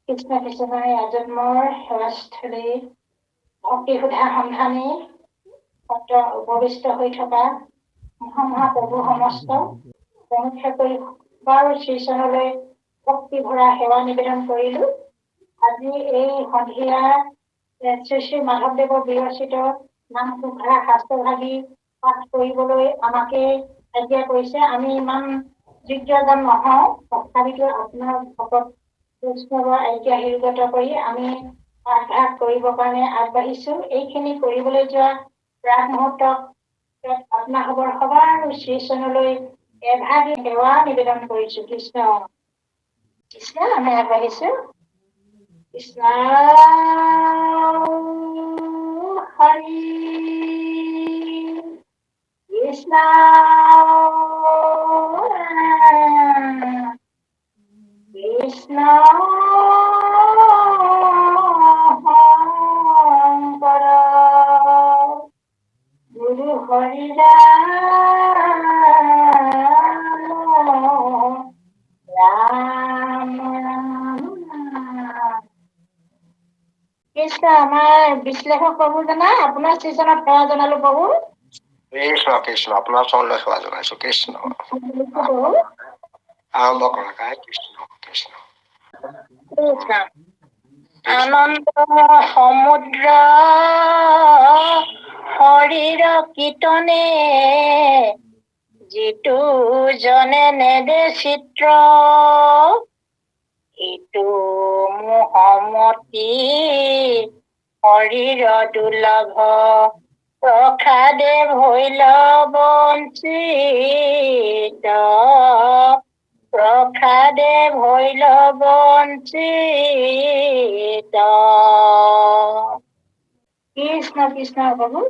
কৃষ্ণ কৃষ্ণই আজন্মৰ সেৱাস্থলী ভক্তি সুধা সন্ধানী সত্ৰ উপবিষ্ট হৈ থকা মহাপ্ৰভু সমস্ত অনুক্ষেপ কৰি বাৰু শ্ৰীচৰণলৈ ভক্তি ভৰা সেৱা নিবেদন কৰিলো। আজি এই সন্ধিয়া শ্ৰী শ্ৰী মাধৱদেৱৰ বিৰচিত নাম ঘোষা শাস্ত্ৰভাগী পাঠ কৰিবলৈ আমাকে আজ্ঞা কৰিছে। আমি ইমান যোগ্যজন নহওঁ, তথাপিতো আপোনাৰ ভকত বৈষ্ণৱৰ আজ্ঞা শিৰোগত কৰি আমি পাঠভাগ কৰিবৰ কাৰণে আগবাঢ়িছো। এইখিনি কৰিবলৈ যোৱা প্ৰাক মুহূৰ্তত আপোনাসৱৰ সবাৰ শ্ৰীচৰণলৈ এভাগী সেৱা নিবেদন কৰিছো। কৃষ্ণ কৃষ্ণ আমি আগবাঢ়িছো। কৃষ্ণ হৰি কৃষ্ণ কৃষ্ণ শংকৰ গুৰু হৰি ৰাম ৰাম। কৃষ্ণ আমাৰ বিশ্লেষক প্ৰভু জনা আপোনাৰ শ্ৰীচৰণত সেৱা জনালো প্ৰভু। কৃষ্ণ কৃষ্ণ আপোনাৰ চৰণলৈ সেৱা জনাইছো। কৃষ্ণ আৰম্ভ কৰা কাই। কৃষ্ণ কৃষ্ণ কৃষ্ণ আনন্দ সমুদ্ৰ শৰীৰ কীৰ্তনে যিটো জনে নেদে চিত্ৰ ইটো মোহমতি শৰীৰ দুৰ্লভ প্ৰসাদে ভৈল বঞ্চিত প্ৰসাদে ভৈল বঞ্চিত। কৃষ্ণ কৃষ্ণ প্ৰভু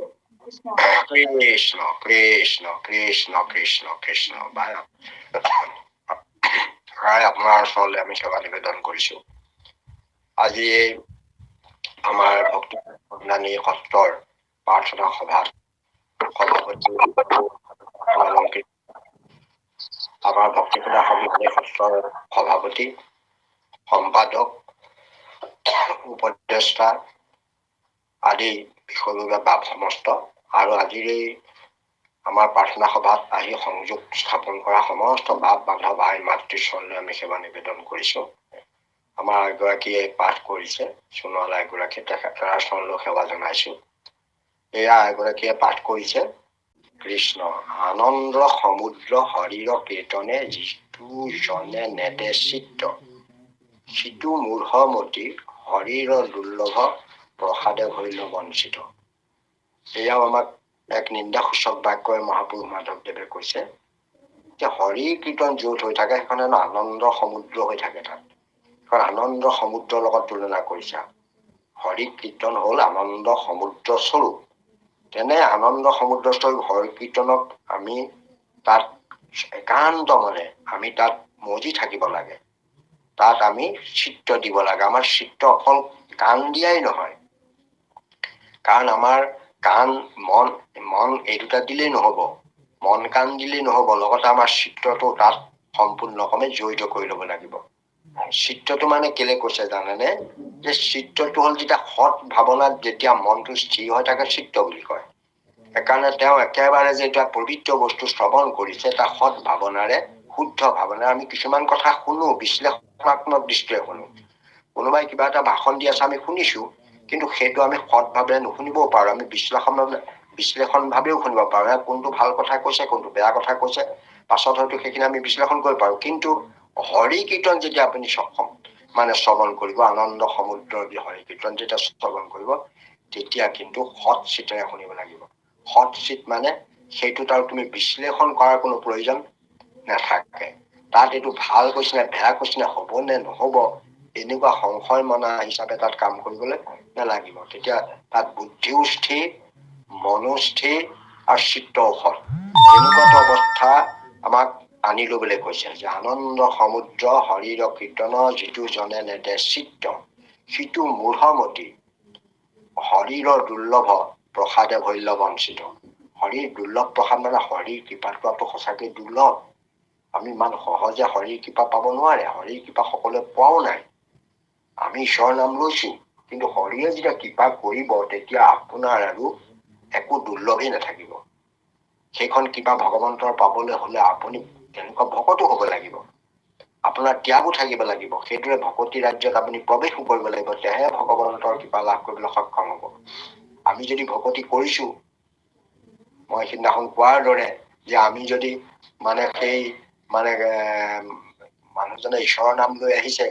কৃষ্ণ কৃষ্ণ কৃষ্ণ কৃষ্ণ কৃষ্ণ কৃষ্ণ আপোনাৰ ওচৰলৈ আমি সেৱা নিবেদন কৰিছো। আজি আমাৰ ভক্তি সন্ধানী সত্ৰৰ প্ৰাৰ্থনা সভাত সভাপতি অলংকৃত আমাৰ ভক্তি সুধা সন্ধানী সত্ৰৰ সভাপতি সম্পাদক উপদেষ্টা আদি বিষয়ববীয়া বাপ সমস্ত আৰু আজিৰ এই আমাৰ প্ৰাৰ্থনা সভাত আহি সংযোগ স্থাপন কৰা সমস্ত বাপ বান্ধৱ ভাই মাতৃচৰণলৈ আমি সেৱা নিবেদন কৰিছো। আমাৰ এগৰাকীয়ে পাঠ কৰিছে, সোণোৱাল এগৰাকী, তেখেতৰ চৰণলৈ সেৱা জনাইছো। এয়া এগৰাকীয়ে পাঠ কৰিছে। কৃষ্ণ আনন্দ সমুদ্ৰ শৰীৰ কীৰ্তনে যিটো জনে নেদে চিত্ত সিটো মূঢ়মতি শৰীৰ দুৰ্লভ প্ৰসাদে ভৈল বঞ্চিত। এয়াও আমাক এক নিন্দাসূচক বাক্যই মহাপুৰুষ মাধৱদেৱে কৈছে যে হৰি কীৰ্তন য'ত হৈ থাকে সেইখন আনন্দ সমুদ্ৰ হৈ থাকে। তাত সেইখন আনন্দ সমুদ্ৰৰ লগত তুলনা কৰিছা। হৰি কীৰ্তন হল আনন্দ সমুদ্ৰ স্বৰূপ। তেনে আনন্দ সমুদ্ৰ স্বৰূপ হৰি কীৰ্তনক আমি তাত একান্ত মনে আমি তাত মজি থাকিব লাগে। তাত আমি চিত্ত দিব লাগে। আমাৰ চিত্ত অকল কাণ দিয়াই নহয়, কাৰণ আমাৰ কাণ মন এই দুটা দিলেই নহব, মন কাণ দিলেই নহব, লগতে আমাৰ চিত্ৰটো তাত সম্পূৰ্ণক্ৰমে জড়িত কৰি ল'ব লাগিব। চিত্ৰটো মানে কেলে কৈছে জানেনে, যে চিত্ৰটো হল যেতিয়া সৎ ভাৱনাত যেতিয়া মনটো স্থিৰ হৈ থাকে চিত্ত বুলি কয়। সেইকাৰণে তেওঁ একেবাৰে যে এটা পবিত্ৰ বস্তু শ্ৰৱণ কৰিছে এটা সৎ ভাৱনাৰে শুদ্ধ ভাৱনাৰে আমি কিছুমান কথা শুনো, বিশ্লেষণাত্মক দৃষ্টিৰে শুনো। কোনোবাই কিবা এটা ভাষণ দি আছে আমি শুনিছো, কিন্তু সেইটো আমি সৎ ভাৱেৰে নুশুনিবও পাৰো। আমি বিশ্লেষণ ভাৱেও শুনিব পাৰো, কোনটো ভাল কথা কৈছে কোনটো বেয়া কথা কৈছে, পাছত হয়তো সেইখিনি আমি বিশ্লেষণ কৰিব পাৰো। কিন্তু হৰি কীৰ্তন যেতিয়া আপুনি শ্ৰৱণ কৰিব, আনন্দ সমুদ্ৰৰ হৰি কীৰ্তন যেতিয়া শ্ৰৱণ কৰিব, তেতিয়া কিন্তু সৎ চিতেৰে শুনিব লাগিব। সৎ চিত মানে সেইটোত আৰু তুমি বিশ্লেষণ কৰাৰ কোনো প্ৰয়োজন নাথাকে। তাত এইটো ভাল কৈছে নে বেয়া কৈছে নে হব নে নহব এনেকুৱা সংশয় মনা হিচাপে তাত কাম কৰিবলৈ নালাগিব। তেতিয়া তাত বুদ্ধিও স্থিৰ, মনো স্থিৰ আৰু চিত্ত সৎ, এনেকুৱা অৱস্থা আমাক আনি লবলৈ কৈছে যে আনন্দ সমুদ্ৰ শৰীৰ কীৰ্তন যিটো জনে নেদে চিত্ত সিটো মূঢ়মতি শৰীৰৰ দুৰ্লভ প্ৰসাদে ভৈল বঞ্চিত। শৰীৰ দুৰ্লভ প্ৰসাদ মানে শৰীৰ কৃপা পোৱাটো সঁচাকৈ দুৰ্লভ। আমি ইমান সহজে শৰীৰ কৃপা পাব নোৱাৰে, শৰীৰ কৃপা সকলোৱে পোৱাও নাই। আমি ঈশ্বৰৰ নাম লৈছো, কিন্তু হৰিয়ে যেতিয়া কৃপা কৰিব তেতিয়া আপোনাৰ আৰু একো দুৰ্লভেই নাথাকিব। সেইখন কৃপা ভগৱন্তৰ পাবলৈ হলে আপুনি তেনেকুৱা ভকতো হ'ব লাগিব, আপোনাৰ ত্যাগো থাকিব লাগিব। সেইদৰে ভকতি ৰাজ্যত আপুনি প্ৰৱেশো কৰিব লাগিব, তেহে ভগৱন্তৰ কৃপা লাভ কৰিবলৈ সক্ষম হ'ব। আমি যদি ভকতি কৰিছো, মই সিদিনাখন কোৱাৰ দৰে যে আমি যদি সেই মানুহজনে ঈশ্বৰৰ নাম লৈ আহিছে,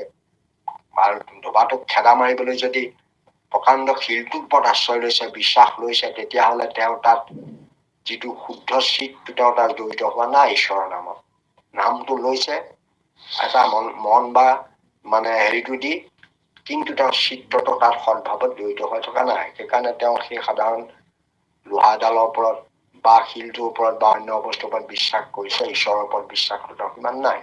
ডবাটোক খেদা মাৰিবলৈ যদি প্ৰকাণ্ড শিলটোৰ ওপৰত আশ্ৰয় লৈছে, বিশ্বাস লৈছে, তেতিয়াহ'লে তেওঁ তাত যিটো শুদ্ধ চিত্তটো তেওঁ তাত জড়িত হোৱা নাই। ঈশ্বৰৰ নামত নামটো লৈছে এটা মন বা হেৰিটো দি, কিন্তু তেওঁৰ চিত্ৰটো তাত সদ্ভাৱত জড়িত হৈ থকা নাই। সেইকাৰণে তেওঁ সেই সাধাৰণ লোহাডালৰ ওপৰত বা শিলটোৰ ওপৰত বা অন্য বস্তুৰ ওপৰত বিশ্বাস কৰিছে, ঈশ্বৰৰ ওপৰত বিশ্বাসটো তেওঁ সিমান নাই।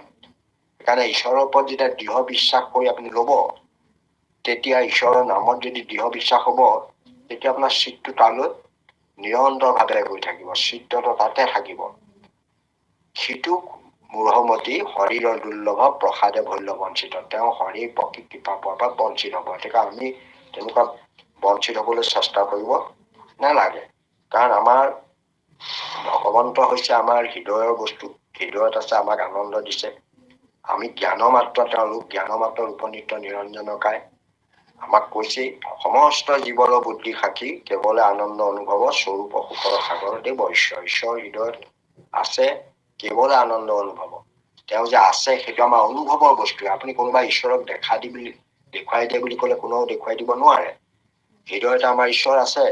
সেইকাৰণে ঈশ্বৰৰ ওপৰত যেতিয়া দৃঢ় বিশ্বাস কৰি আপুনি ল'ব, তেতিয়া ঈশ্বৰৰ নামত যদি দৃঢ় বিশ্বাস হ'ব, তেতিয়া আপোনাৰ চিত্তটো তালৈ নিৰন্তৰভাৱে গৈ থাকিব, চিত্তটো তাতে থাকিব। সিটো মূঢ়মতি শৰীৰৰ দুৰ্লভ প্ৰসাদে ভল্য বঞ্চিত। তেওঁ শৰীৰ প্ৰকৃত কৃপা পোৱাৰ পৰা বঞ্চিত হ'ব। গতিকে আমি তেনেকুৱা বঞ্চিত হ'বলৈ চেষ্টা কৰিব নালাগে। কাৰণ আমাৰ ভগৱন্ত হৈছে আমাৰ হৃদয়ৰ বস্তু, হৃদয়ত আছে, আমাক আনন্দ দিছে। আমি জ্ঞানৰ মাত্ৰ, তেওঁলোক জ্ঞানৰ মাত্ৰ উপনীত নিৰঞ্জনকাই আমাক কৈছে, সমস্ত জীৱৰ বুদ্ধি সাক্ষী কেৱলে আনন্দ অনুভৱ স্বৰূপ সুখৰ সাগৰ দেৱ ঈশ্বৰ। ঈশ্বৰ হৃদয়ত আছে, কেৱলে আনন্দ অনুভৱ। তেওঁ যে আছে সেইটো আমাৰ অনুভৱৰ বস্তু। আপুনি কোনোবা ঈশ্বৰক দেখুৱাই দিয়ে বুলি ক'লে কোনেও দেখুৱাই দিব নোৱাৰে। হৃদয়ত আমাৰ ঈশ্বৰ আছে,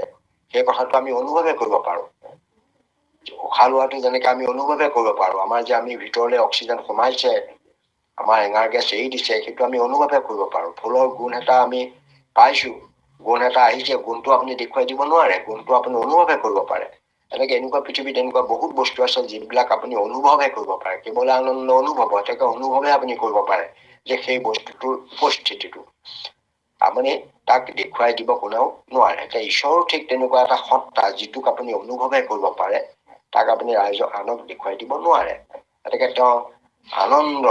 সেই কথাটো আমি অনুভৱে কৰিব পাৰো। উশাহ লোৱাটো যেনেকে আমি অনুভৱে কৰিব পাৰো, আমাৰ যে আমি ভিতৰলৈ অক্সিজেন সোমাইছে, আমাৰ এঙাৰ গেছ এৰি দিছে, সেইটো আমি অনুভৱে কৰিব পাৰো। ফুলৰ গুণ এটা আমি পাইছো, গুণ এটা আহিছে, গুণটো আপুনি দেখুৱাই দিব নোৱাৰে, গুণটো আপুনি অনুভৱে কৰিব পাৰে। এনেকুৱা পৃথিৱীত এনেকুৱা বহুত বস্তু আছে যিবিলাক আপুনি অনুভৱহে কৰিব পাৰে, কেৱল আনন্দ অনুভৱ। অনুভৱে আপুনি কৰিব পাৰে যে সেই বস্তুটোৰ উপস্থিতিটো আপুনি তাক দেখুৱাই দিব কোনেও নোৱাৰে। ঈশ্বৰো ঠিক তেনেকুৱা এটা সত্তা, যিটোক আপুনি অনুভৱে কৰিব পাৰে, তাক আপুনি আনক দেখুৱাই দিব নোৱাৰে। গতিকে তেওঁ আনন্দ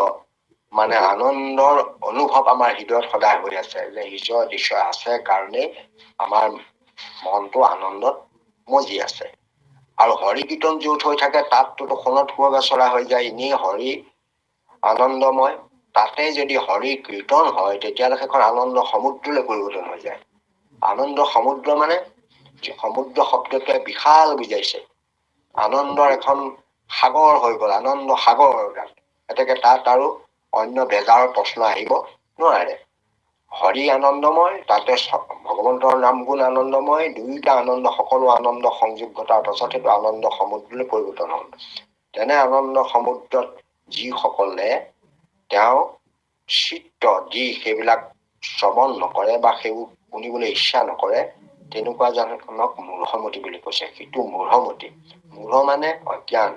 আনন্দৰ অনুভৱ আমাৰ হৃদয়ত সদায় হৈ আছে, যে ঈশ্বৰ আছে কাৰণেই আমাৰ মনটো আনন্দত মজি আছে। আৰু হৰি কীৰ্তন য'ত হৈ থাকে তাততো সোণত সুৱগা চৰা হৈ যায়। এনেই হৰি আনন্দময়, তাতে যদি হৰি কীৰ্তন হয় তেতিয়াহ'লে সেইখন আনন্দ সমুদ্ৰলৈ পৰিৱৰ্তন হৈ যায়। আনন্দ সমুদ্ৰ সমুদ্ৰ শব্দটোৱে বিশাল বুজাইছে, আনন্দৰ এখন সাগৰ হৈ গ'ল, আনন্দ সাগৰ। গতিকে তাত আৰু অন্য বেজাৰৰ প্ৰশ্ন আহিব নোৱাৰে। হৰি আনন্দময়, তাতে ভগৱন্তৰ নাম গুণ আনন্দময়, দুয়োটা আনন্দ, সকলো আনন্দ সংযোগ ঘটাৰ পাছত সেইটো আনন্দ সমুদ্ৰলৈ পৰিৱৰ্তন হ'ল। তেনে আনন্দ সমুদ্ৰত যিসকলে তেওঁ চিত্ত দি সেইবিলাক শ্ৰৱণ নকৰে বা সেইবোৰ শুনিবলৈ ইচ্ছা নকৰে, তেনেকুৱা জনক মূঢ়মতি বুলি কৈছে। সিটো মূঢ়মতি, মূঢ় মানে অজ্ঞান,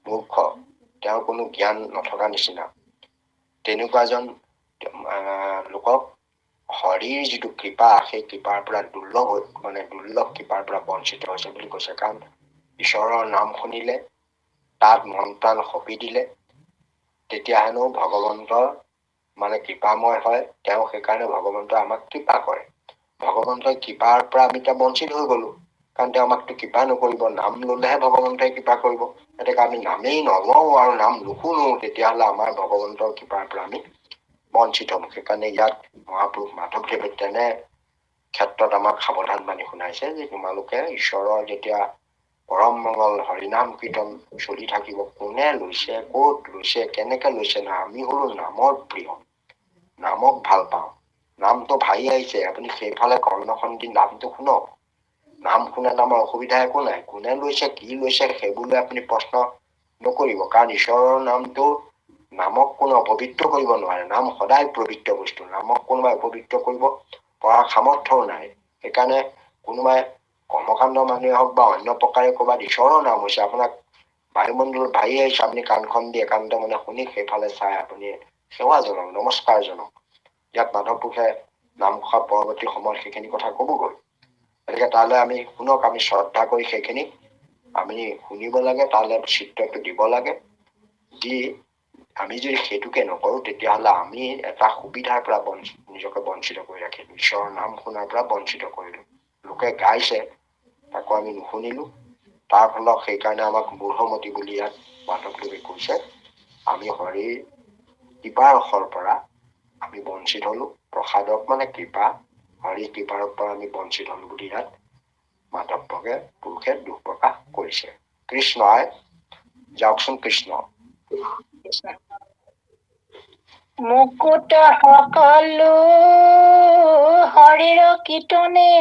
মূৰ্খ, তেওঁৰ কোনো জ্ঞান নথকা নিচিনা। তেনেকুৱা এজন লোকক হৰিৰ যিটো কৃপা, সেই কৃপাৰ পৰা দুৰ্লভ কৃপাৰ পৰা বঞ্চিত হৈছে বুলি কৈছে। কাৰণ ঈশ্বৰৰ নাম শুনিলে, তাত মন প্ৰাণ সঁপি দিলে, তেতিয়া হেনো ভগৱন্তৰ কৃপাময় হয়। তেওঁ সেইকাৰণে ভগৱন্তই আমাক কৃপা কৰে। ভগৱন্তই কৃপাৰ পৰা আমি এতিয়া বঞ্চিত হৈ গলো, কাৰণ তেওঁ আমাকতো কৃপা নকৰিব। নাম ললেহে ভগৱন্তই কৃপা কৰিব। গতিকে আমি নামেই নলওঁ আৰু নাম নুশুনো, তেতিয়াহ'লে আমাৰ ভগৱন্তৰ কৃপাৰ পৰা আমি বঞ্চিত হম। সেইকাৰণে ইয়াত মহাপুৰুষ মাধৱদেৱে তেনে ক্ষেত্ৰত আমাক সাৱধান বাণী শুনাইছে যে তোমালোকে ঈশ্বৰৰ যেতিয়া পৰম মংগল হৰিনাম কীৰ্তন চলি থাকিব, কোনে লৈছে, ক'ত লৈছে, কেনেকে লৈছে না, আমি হলো নামৰ প্ৰিয়, নামক ভাল পাওঁ, নামটো ভাই আহিছে, আপুনি সেইফালে কৰ্ণখন দি নামটো শুনক। নাম শুনাত আমাৰ অসুবিধা একো নাই। কোনে লৈছে, কি লৈছে, সেইবোৰলৈ আপুনি প্ৰশ্ন নকৰিব। কাৰণ ঈশ্বৰৰ নামটো, নামক কোনো অপবিত্ৰ কৰিব নোৱাৰে। নাম সদায় পবিত্ৰ বস্তু, নামক কোনোবাই অপবিত্ৰ কৰিব পৰা সামৰ্থ্যও নাই। সেইকাৰণে কোনোবাই কৰ্মকাণ্ড মানুহে হওক বা অন্য প্ৰকাৰে ক'ৰবাত ঈশ্বৰৰ নাম হৈছে, আপোনাক বায়ুমণ্ডলত ভাহি আহিছে, আপুনি কাণখন দি একান্ত শুনি সেইফালে চাই আপুনি সেৱা জনাওক, নমস্কাৰ জনাওক। ইয়াত মাধৱপুৰুষে নামঘোষা পৰৱৰ্তী সময়ত সেইখিনি কথা কবগৈ। গতিকে তালৈ আমি শুনক, আমি শ্ৰদ্ধা কৰি সেইখিনি আমি শুনিব লাগে, তালৈ চিত্ৰটো দিব লাগে, দি আমি যদি সেইটোকে নকৰোঁ তেতিয়াহ'লে আমি এটা সুবিধাৰ পৰা নিজকে বঞ্চিত কৰি ৰাখিম, ঈশ্বৰৰ নাম শুনাৰ পৰা বঞ্চিত কৰিলোঁ। লোকে গাইছে তাকো আমি নুশুনিলোঁ, তাৰ ফলত সেইকাৰণে আমাক মূঢ়মতি বুলি ইয়াত মাধৱদেৱে কৈছে, আমি হৰিৰ কৃপাৰ ৰসৰ পৰা আমি বঞ্চিত হ'লোঁ। প্ৰসাদক মানে কৃপা, হৰিৰ কৃপাৰ পৰা আমি বঞ্চিত হ'লোঁ বুলি ইয়াত মাধৱদেৱে পুৰুষে দুখ প্ৰকাশ কৰিছে। কৃষ্ণই যাওকচোন কৃষ্ণ। মুকুট সকলো হৰিৰ কীৰ্তনে,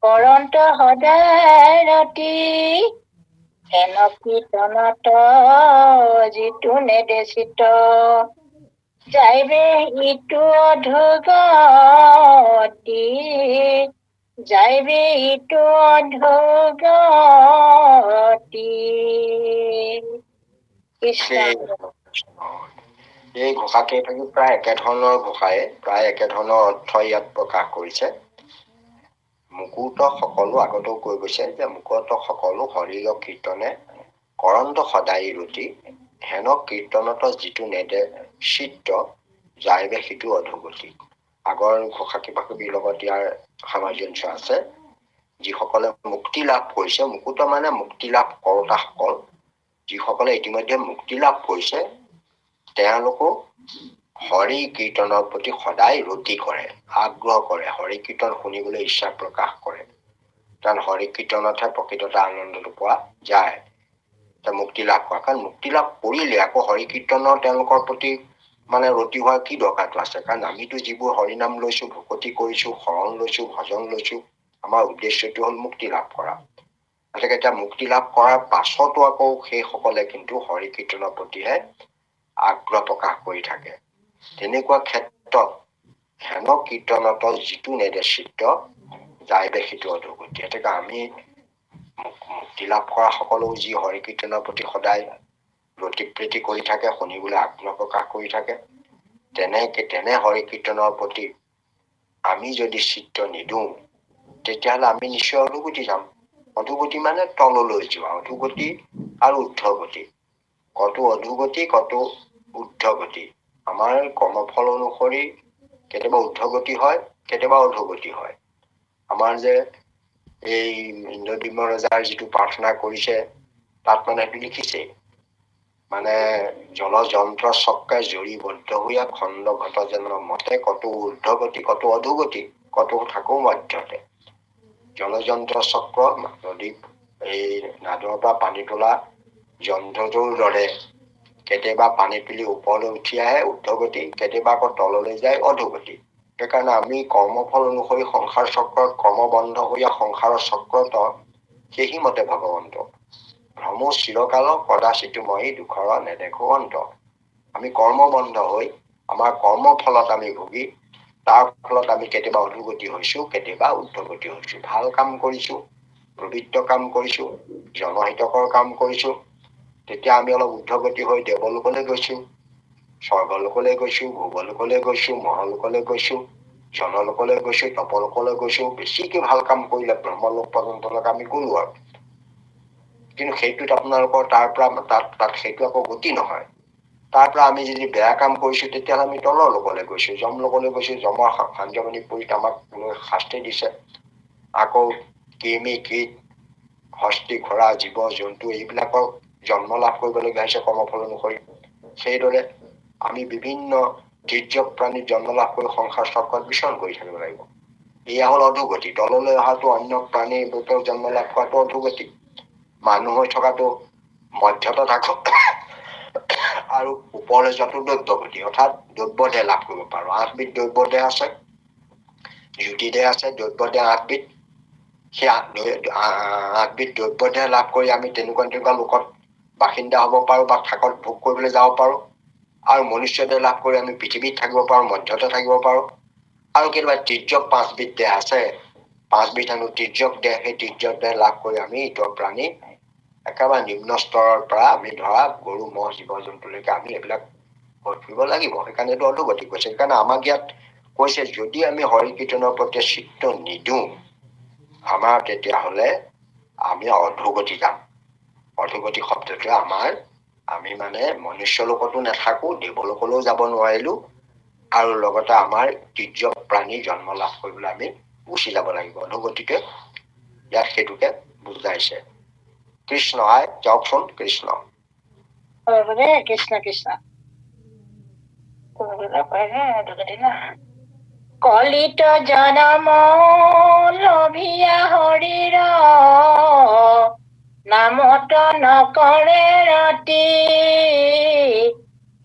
কৰন্ত সদায় ৰাতি, হেন কীৰ্তনত যিটো নেদেশিত, যাইবে ইটো অধোগতি, যাইবে ইটো অধোগতি। কৃষ্ণ। এই ঘোষাকেইটাকে প্ৰায় একেধৰণৰ ঘোষাই প্ৰায় একেধৰণৰ অৰ্থ ইয়াত প্ৰকাশ কৰিছে। মুকুট সকলো আগতেও কৈ গৈছে যে মুকুট সকলো হৰিৰ কীৰ্তনে, কৰন্ত সদায় ৰতি, হেন কীৰ্তনত যিটো নেদে চিত্ত, যাইবে সিটো অধোগতি। আগৰ ঘোষা কিবাকিবিৰ লগত ইয়াৰ সামঞ্জস্য আছে। যিসকলে মুক্তি লাভ কৰিছে, মুকুট মানে মুক্তি লাভ কৰোতাসকল, যিসকলে ইতিমধ্যে মুক্তি লাভ কৰিছে তেওঁলোকো হৰি কীৰ্তনৰ প্ৰতি সদায় ৰতি কৰে, আগ্ৰহ কৰে, হৰি কীৰ্তন শুনিবলৈ ইচ্ছা প্ৰকাশ কৰে। কাৰণ হৰি কীৰ্তনতহে প্ৰকৃততে আনন্দটো পোৱা যায়, মুক্তি লাভ কৰা। কাৰণ মুক্তি লাভ কৰিলে আকৌ হৰি কীৰ্তনৰ তেওঁলোকৰ প্ৰতি মানে ৰতি হোৱাৰ কি দৰকাৰটো আছে? কাৰণ আমিতো যিবোৰ হৰিনাম লৈছোঁ, ভকতি কৰিছোঁ, শৰণ লৈছোঁ, ভজন লৈছোঁ, আমাৰ উদ্দেশ্যটো হ'ল মুক্তি লাভ কৰা। গতিকে এতিয়া মুক্তি লাভ কৰাৰ পাছতো আকৌ সেইসকলে কিন্তু হৰি কীৰ্তনৰ প্ৰতিহে আগ্ৰহ প্ৰকাশ কৰি থাকে। তেনেকুৱা ক্ষেত্ৰত হেন কীৰ্তনত যিটো নেদে চিত্ত, যাইবে সিটো অধোগতি। গতিকে আমি মুক্তি লাভ কৰা সকলেও যি হৰি কীৰ্তনৰ প্ৰতি সদায় ৰতিপ্ৰীতি কৰি থাকে, শুনিবলৈ আগ্ৰহ প্ৰকাশ কৰি থাকে, তেনে হৰি কীৰ্তনৰ প্ৰতি আমি যদি চিত্ত নিদিওঁ তেতিয়াহ'লে আমি নিশ্চয় অধোগতি যাম। অধোগতি মানে তললৈ যোৱা, অধোগতি আৰু ঊৰ্ধ্বগতি। কতো অধোগতি, কতো ঊৰ্ধ্বগতি। আমাৰ কৰ্মফল অনুসৰি কেতিয়াবা ঊৰ্ধ্বগতি হয়, কেতিয়াবা অধোগতি হয়। আমাৰ যে এই ইন্দ্ৰদ্যুম্ন ৰজাৰ যিটো প্ৰাৰ্থনা কৰিছে তাত মানে সেইটো লিখিছে, মানে জল যন্ত্ৰ চক্ৰে জৰিবদ্ধ হৈয়া খণ্ড ঘট যেন মতে, কতো ঊৰ্ধ্বগতি কতো অধোগতি, কতো থাকো মধ্যতে। জলযন্ত্ৰ চক্ৰ নদী এই নাদৰ পৰা পানী তোলা যন্ত্ৰটোৰ দৰে কেতিয়াবা পানী তুলি ওপৰলৈ উঠি আহে ঊৰ্ধ্বগতি, কেতিয়াবা আকৌ তললৈ যায় অধোগতি। সেইকাৰণে আমি কৰ্মফল অনুসৰি সংসাৰ চক্ৰত কৰ্ম বন্ধ হৈয়া সংসাৰৰ চক্ৰত সেই মতে ভগৱন্ত ভ্ৰমো চিৰকাল কদাচিতো মই দুখৰ নেদেখো অন্ত। আমি কৰ্মবন্ধ হৈ আমাৰ কৰ্মৰ ফলত আমি ভুগি তাৰ ফলত আমি কেতিয়াবা অধোগতি হৈছো, কেতিয়াবা ঊৰ্ধ্বগতি হৈছো। ভাল কাম কৰিছো, পবিত্ৰ কাম কৰিছো, জনহিতকৰ কাম কৰিছো, তেতিয়া আমি অলপ ঊৰ্ধ্বগতি হৈ দেৱলোকলৈ গৈছো, স্বৰ্গলোকলৈ গৈছো, ভূৱলোকলৈ গৈছো, মহালোকলৈ গৈছো, জনলোকলৈ গৈছো, তপলোকলৈ গৈছো। বেছিকে ভাল কাম কৰিলে ব্ৰহ্মলোক পৰ্যন্তলৈকে আমি গলো আৰু। কিন্তু সেইটোত আপোনালোকৰ তাৰ পৰা তাত সেইটো আকৌ গতি নহয়। তাৰ পৰা আমি যদি বেয়া কাম কৰিছো তেতিয়াহ'লে আমি তলৰ লোকলৈ গৈছো, যম লোকলৈ গৈছো, যমৰ সাঞ্জমণি পুৰীত আমাক শাস্তি দিছে। আকৌ কৃমি কীট হস্তি ঘোঁৰা জীৱ জন্তু এইবিলাকৰ জন্ম লাভ কৰিবলগীয়া হৈছে কৰ্মফল অনুসৰি। সেইদৰে আমি বিভিন্ন তিৰ্যক প্ৰাণীত জন্ম লাভ কৰি সংসাৰ চক্ৰত বিচৰণ কৰি থাকিব লাগিব। এয়া হ'ল অধোগতি। তললৈ অহাটো অন্য প্ৰাণীৰ ৰূপেও জন্ম লাভ কৰাটো অধোগতি। মানুহ হৈ থকাটো মধ্যত থাকক আৰু ওপৰলৈ যোৱাটো দ্ৰব্যগতি, অৰ্থাৎ দ্ৰব্য দেহ লাভ কৰিব পাৰো। 8বিধ দ্ৰব্য দেহ আছে, জ্যোতি দেহ আছে, দ্ৰব্য দেহ 8বিধ। সেই 8বিধ দ্ৰব্য দেহ লাভ কৰি আমি তেনেকুৱা লোকত বাসিন্দা হ'ব পাৰো বা থাকত ভোগ কৰিবলৈ যাব পাৰো। আৰু মনুষ্য দেহ লাভ কৰি আমি পৃথিৱীত থাকিব পাৰো, মধ্যতে থাকিব পাৰো। আৰু কেতিয়াবা তিৰ্যক 5বিধ দেহ আছে, 5বিধ হেনো তিৰ্যক দেহ, সেই তিৰ্যক দেহ লাভ কৰি আমি ইতৰ প্ৰাণী একেবাৰে নিম্ন স্তৰৰ পৰা আমি ধৰা গৰু ম'হ জীৱ জন্তুলৈকে আমি এইবিলাক হৈ ফুৰিব লাগিব। সেইকাৰণে এইটো অধোগতি কৈছে। সেইকাৰণে আমাক ইয়াত কৈছে যদি আমি হৰি কীৰ্তনৰ প্ৰতি চিত্ত নিদিওঁ আমাৰ তেতিয়াহ'লে আমি অধোগতি যাম। অধোগতি শব্দটোৱে আমাৰ আমি মানে মনুষ্য লোকতো নাথাকো, দেৱলোকলৈও যাব নোৱাৰিলো, আৰু লগতে আমাৰ তিৰ্য প্ৰাণী জন্ম লাভ কৰিবলৈ আমি গুচি যাব লাগিব। গতিকে ইয়াত সেইটোকে বুজাইছে। কৃষ্ণ যাওকচোন। কৃষ্ণ। হৰে কৃষ্ণ কৃষ্ণ। কলিত জনম লভিয়া হৰিৰ নামত নকৰে ৰতি,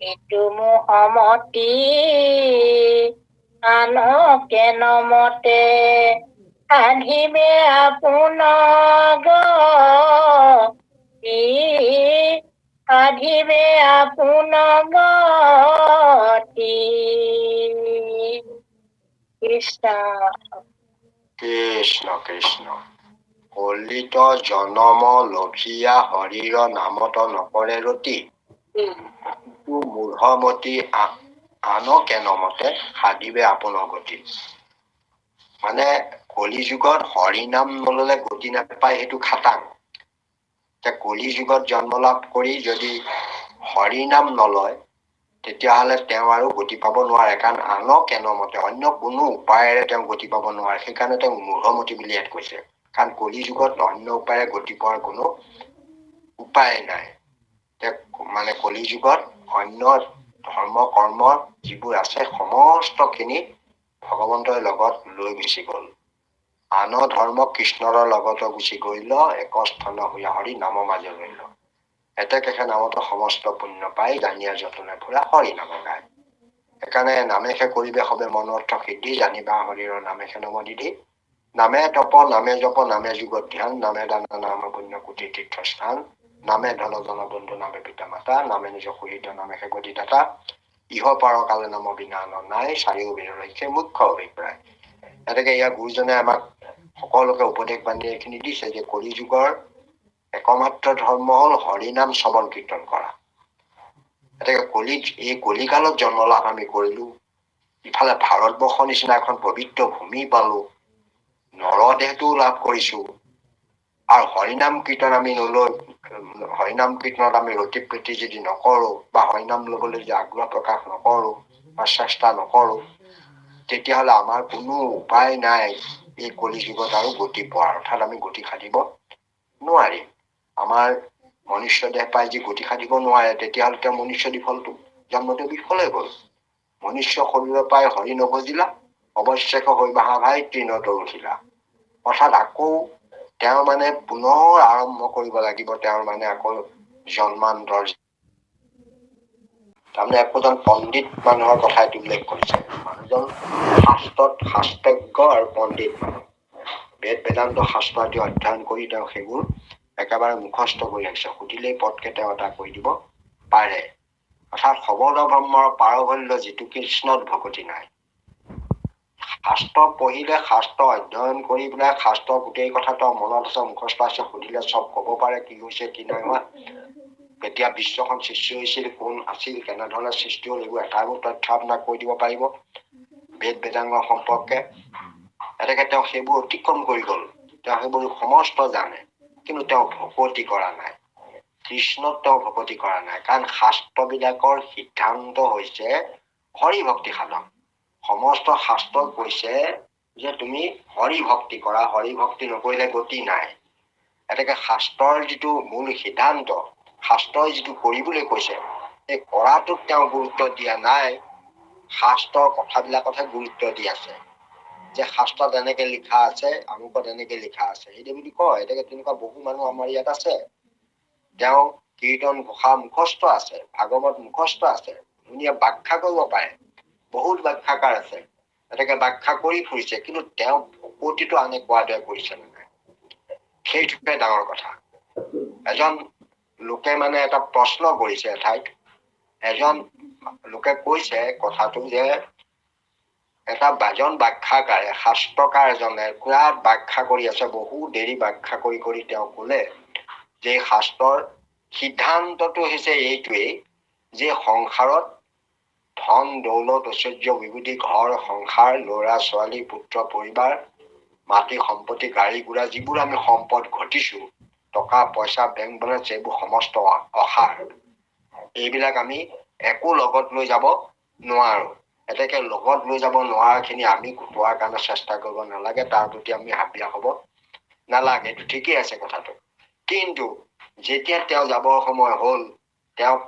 ইটো মোহমতি আনকে নমতে, সাধিবে আপোনাক সাধিবে আপোনাক কৃষ্ণ কৃষ্ণ কৃষ্ণ। কলিত জনম লভিয়া হৰিৰ নামত নকৰে ৰতি, মূঢ়মতি আনকে নমতে, সাধিবে আপোনাৰ গতি। মানে কলি যুগত হৰি নাম নললে গতি নাপায়, সেইটো খাটাং। কলি যুগত জন্ম লাভ কৰি যদি হৰি নাম নলয়, তেতিয়াহ'লে তেওঁ আৰু গতি পাব নোৱাৰে। কাৰণ আনকে নমতে, অন্য কোনো উপায়েৰে তেওঁ গতি পাব নোৱাৰে। সেইকাৰণে তেওঁ মূঢ়মতি বুলি ইয়াত কৈছে। কাৰণ কলি যুগত অন্য উপায়েৰে গতি পোৱাৰ কোনো উপায় নাই। মানে কলি যুগত অন্য ধৰ্ম কৰ্ম যিবোৰ আছে সমস্তখিনি ভগৱন্তই লগত লৈ গুচি গল। আন ধৰ্ম কৃষ্ণৰ লগতো গুচি গল, এক স্থান হৈ হৰি নাম মাজে ৰৈল। এতেকেহে নামতো সমস্ত পুণ্য পাই, জানিয়া যতনে ফুৰা হৰি নাম গায়। সেইকাৰণে নামেহে কৰিবে সবে মনোৰ্থ সিদ্ধি, জানিবা হৰিৰ নামেহে নম দিধি। নামে তপ নামে জপ নামে যুগত ধ্যান, নামে দান নাম পুণ্য কোটি তীৰ্থস্থান। নামে ধন জন বন্ধু নামে পিতা মাতা, নামে নিজ শহীদ নামেহে গতি দাতা। ইহ পাৰ কালে নাম বিনা নাই, চাৰিও বিৰ ৰক্ষে মুখ্য অভিপ্ৰায়। এনেকে ইয়াৰ গুৰুজনে আমাক সকলোকে উপদেশ বান্ধি এইখিনি দিছে যে কলি যুগৰ একমাত্ৰ ধৰ্ম হল হৰিনাম শ্ৰৱণ কীৰ্তন কৰা। এনেকে এই কলিকালত জন্ম লাভ আমি কৰিলো। ইফালে ভাৰতবৰ্ষৰ নিচিনা এখন পবিত্ৰ ভূমি পালো, নৰদেহটো লাভ কৰিছো, আৰু হৰিনাম কীৰ্তন আমি নলৈ, হৰিনাম কীৰ্তনত আমি ৰতি প্ৰীতি যদি নকৰো, বা হৰিনাম লবলৈ যদি আগ্ৰহ প্ৰকাশ নকৰো বা চেষ্টা নকৰো, তেতিয়াহলে আমাৰ কোনো উপায় নাই এই কলি যুগত আৰু গতি পোৱাৰ। অৰ্থাৎ আমি গতি সাধিব নোৱাৰিম। আমাৰ মনুষ্য দেহ পাই যি গতি সাধিব নোৱাৰে, তেতিয়াহ'লে তেওঁ মনুষ্য ফলটো জন্মটো বিফলে গল। মনুষ্য শৰীৰৰ পাই হৰি নভজিলা, অৱশ্যক হৈ বাহা ভাই তৃণত উঠিলা। অৰ্থাৎ আকৌ তেওঁ মানে পুনৰ আৰম্ভ কৰিব লাগিব, তেওঁৰ মানে আকৌ জন্মান্তৰ। তাৰমানে একোজন পণ্ডিত মানুহৰ কথা এইটো উল্লেখ কৰিছে। মানুহজন শাস্ত্ৰজ্ঞ আৰু পণ্ডিত মানুহ, বেদ বেদান্ত শাস্ত্ৰ আদি অধ্যয়ন কৰি তেওঁ সেইবোৰ একেবাৰে মুখস্থ কৰি আহিছে। সুধিলেই পদকে তেওঁ এটা কৈ দিব পাৰে। অৰ্থাৎ সবল ব্ৰহ্মৰ পাৰভল্য যিটো কৃষ্ণত ভকতি নাই। শাস্ত্ৰ পঢ়িলে, শাস্ত্ৰ অধ্যয়ন কৰি পেলাই শাস্ত্ৰৰ গোটেই কথা তেওঁ মনত আছে, মুখস্থ আছে, সুধিলে চব কব পাৰে, কি হৈছে কি নাই হোৱা, কেতিয়া বিশ্বখন সৃষ্টি হৈছিল, কোন আছিল, কেনেধৰণে সৃষ্টি হল, এইবোৰ এটাবোৰ তথ্য আপোনাক কৈ দিব পাৰিব বেদ বেদাংগ সম্পৰ্কে। এনেকে তেওঁ সেইবোৰ অতিক্ৰম কৰি গল, তেওঁ সেইবোৰ সমস্ত জানে, কিন্তু তেওঁ ভকতি কৰা নাই। কৃষ্ণত তেওঁ ভকতি কৰা নাই। কাৰণ শাস্ত্ৰবিলাকৰ সিদ্ধান্ত হৈছে হৰি ভক্তি সাধন। সমস্ত শাস্ত্ৰত কৈছে যে তুমি হৰি ভক্তি কৰা, হৰি ভক্তি নকৰিলে গতি নাই। এনেকে শাস্ত্ৰৰ যিটো মূল সিদ্ধান্ত, শাস্ত্ৰই যিটো কৰিবলৈ কৈছে, এই কৰাটোত তেওঁ গুৰুত্ব দিয়া নাই, শাস্ত্ৰৰ কথাবিলাকতহে গুৰুত্ব দি আছে। যে শাস্ত্ৰত এনেকে লিখা আছে, আমুকত এনেকে লিখা আছে, সেইটো বুলি কয়। এনেকে তেনেকুৱা বহু মানুহ আমাৰ ইয়াত আছে। তেওঁ কীৰ্তন ঘোষা মুখস্থ আছে, ভাগৱত মুখস্থ আছে, ধুনীয়া ব্যাখ্যা কৰিব পাৰে, বহুত ব্যাখ্যাকাৰ আছে, এনেকে ব্যাখ্যা কৰি ফুৰিছে, কিন্তু তেওঁ ভকতিটো আনে কোৱাৰ দৰে কৰিছে নে নাই, সেইটোৱে ডাঙৰ কথা। এজন লোকে মানে এটা প্ৰশ্ন কৰিছে এঠাইত, এজন লোকে কৈছে কথাটো যে এজন ব্যাখ্যাকাৰে, শাস্ত্ৰকাৰ এজনে বিৰাট ব্যাখ্যা কৰি আছে, বহু দেৰি ব্যাখ্যা কৰি কৰি তেওঁ কলে যে শাস্ত্ৰৰ সিদ্ধান্তটো হৈছে এইটোৱেই যে সংসাৰত ধন দৌলত ঐশ্বৰ্য বিভূতি, ঘৰ সংসাৰ, ল'ৰা ছোৱালী, পুত্ৰ পৰিবাৰ, মাটি সম্পত্তি, গাড়ী ঘোঁৰা, যিবোৰ আমি সম্পদ ঘটিছো, টকা পইচা বেংক বেলেঞ্চ, এইবোৰ সমস্ত অসাৰ। এইবিলাক আমি একো লগত লৈ যাব নোৱাৰো। এতেকে লগত লৈ যাব নোৱাৰাখিনি আমি গোটোৱাৰ কাৰণে চেষ্টা কৰিব নালাগে, তাৰ প্ৰতি আমি হাবিয়া হ'ব নালাগে। এইটো ঠিকেই আছে কথাটো। কিন্তু যেতিয়া তেওঁ যাবৰ সময় হ'ল, তেওঁক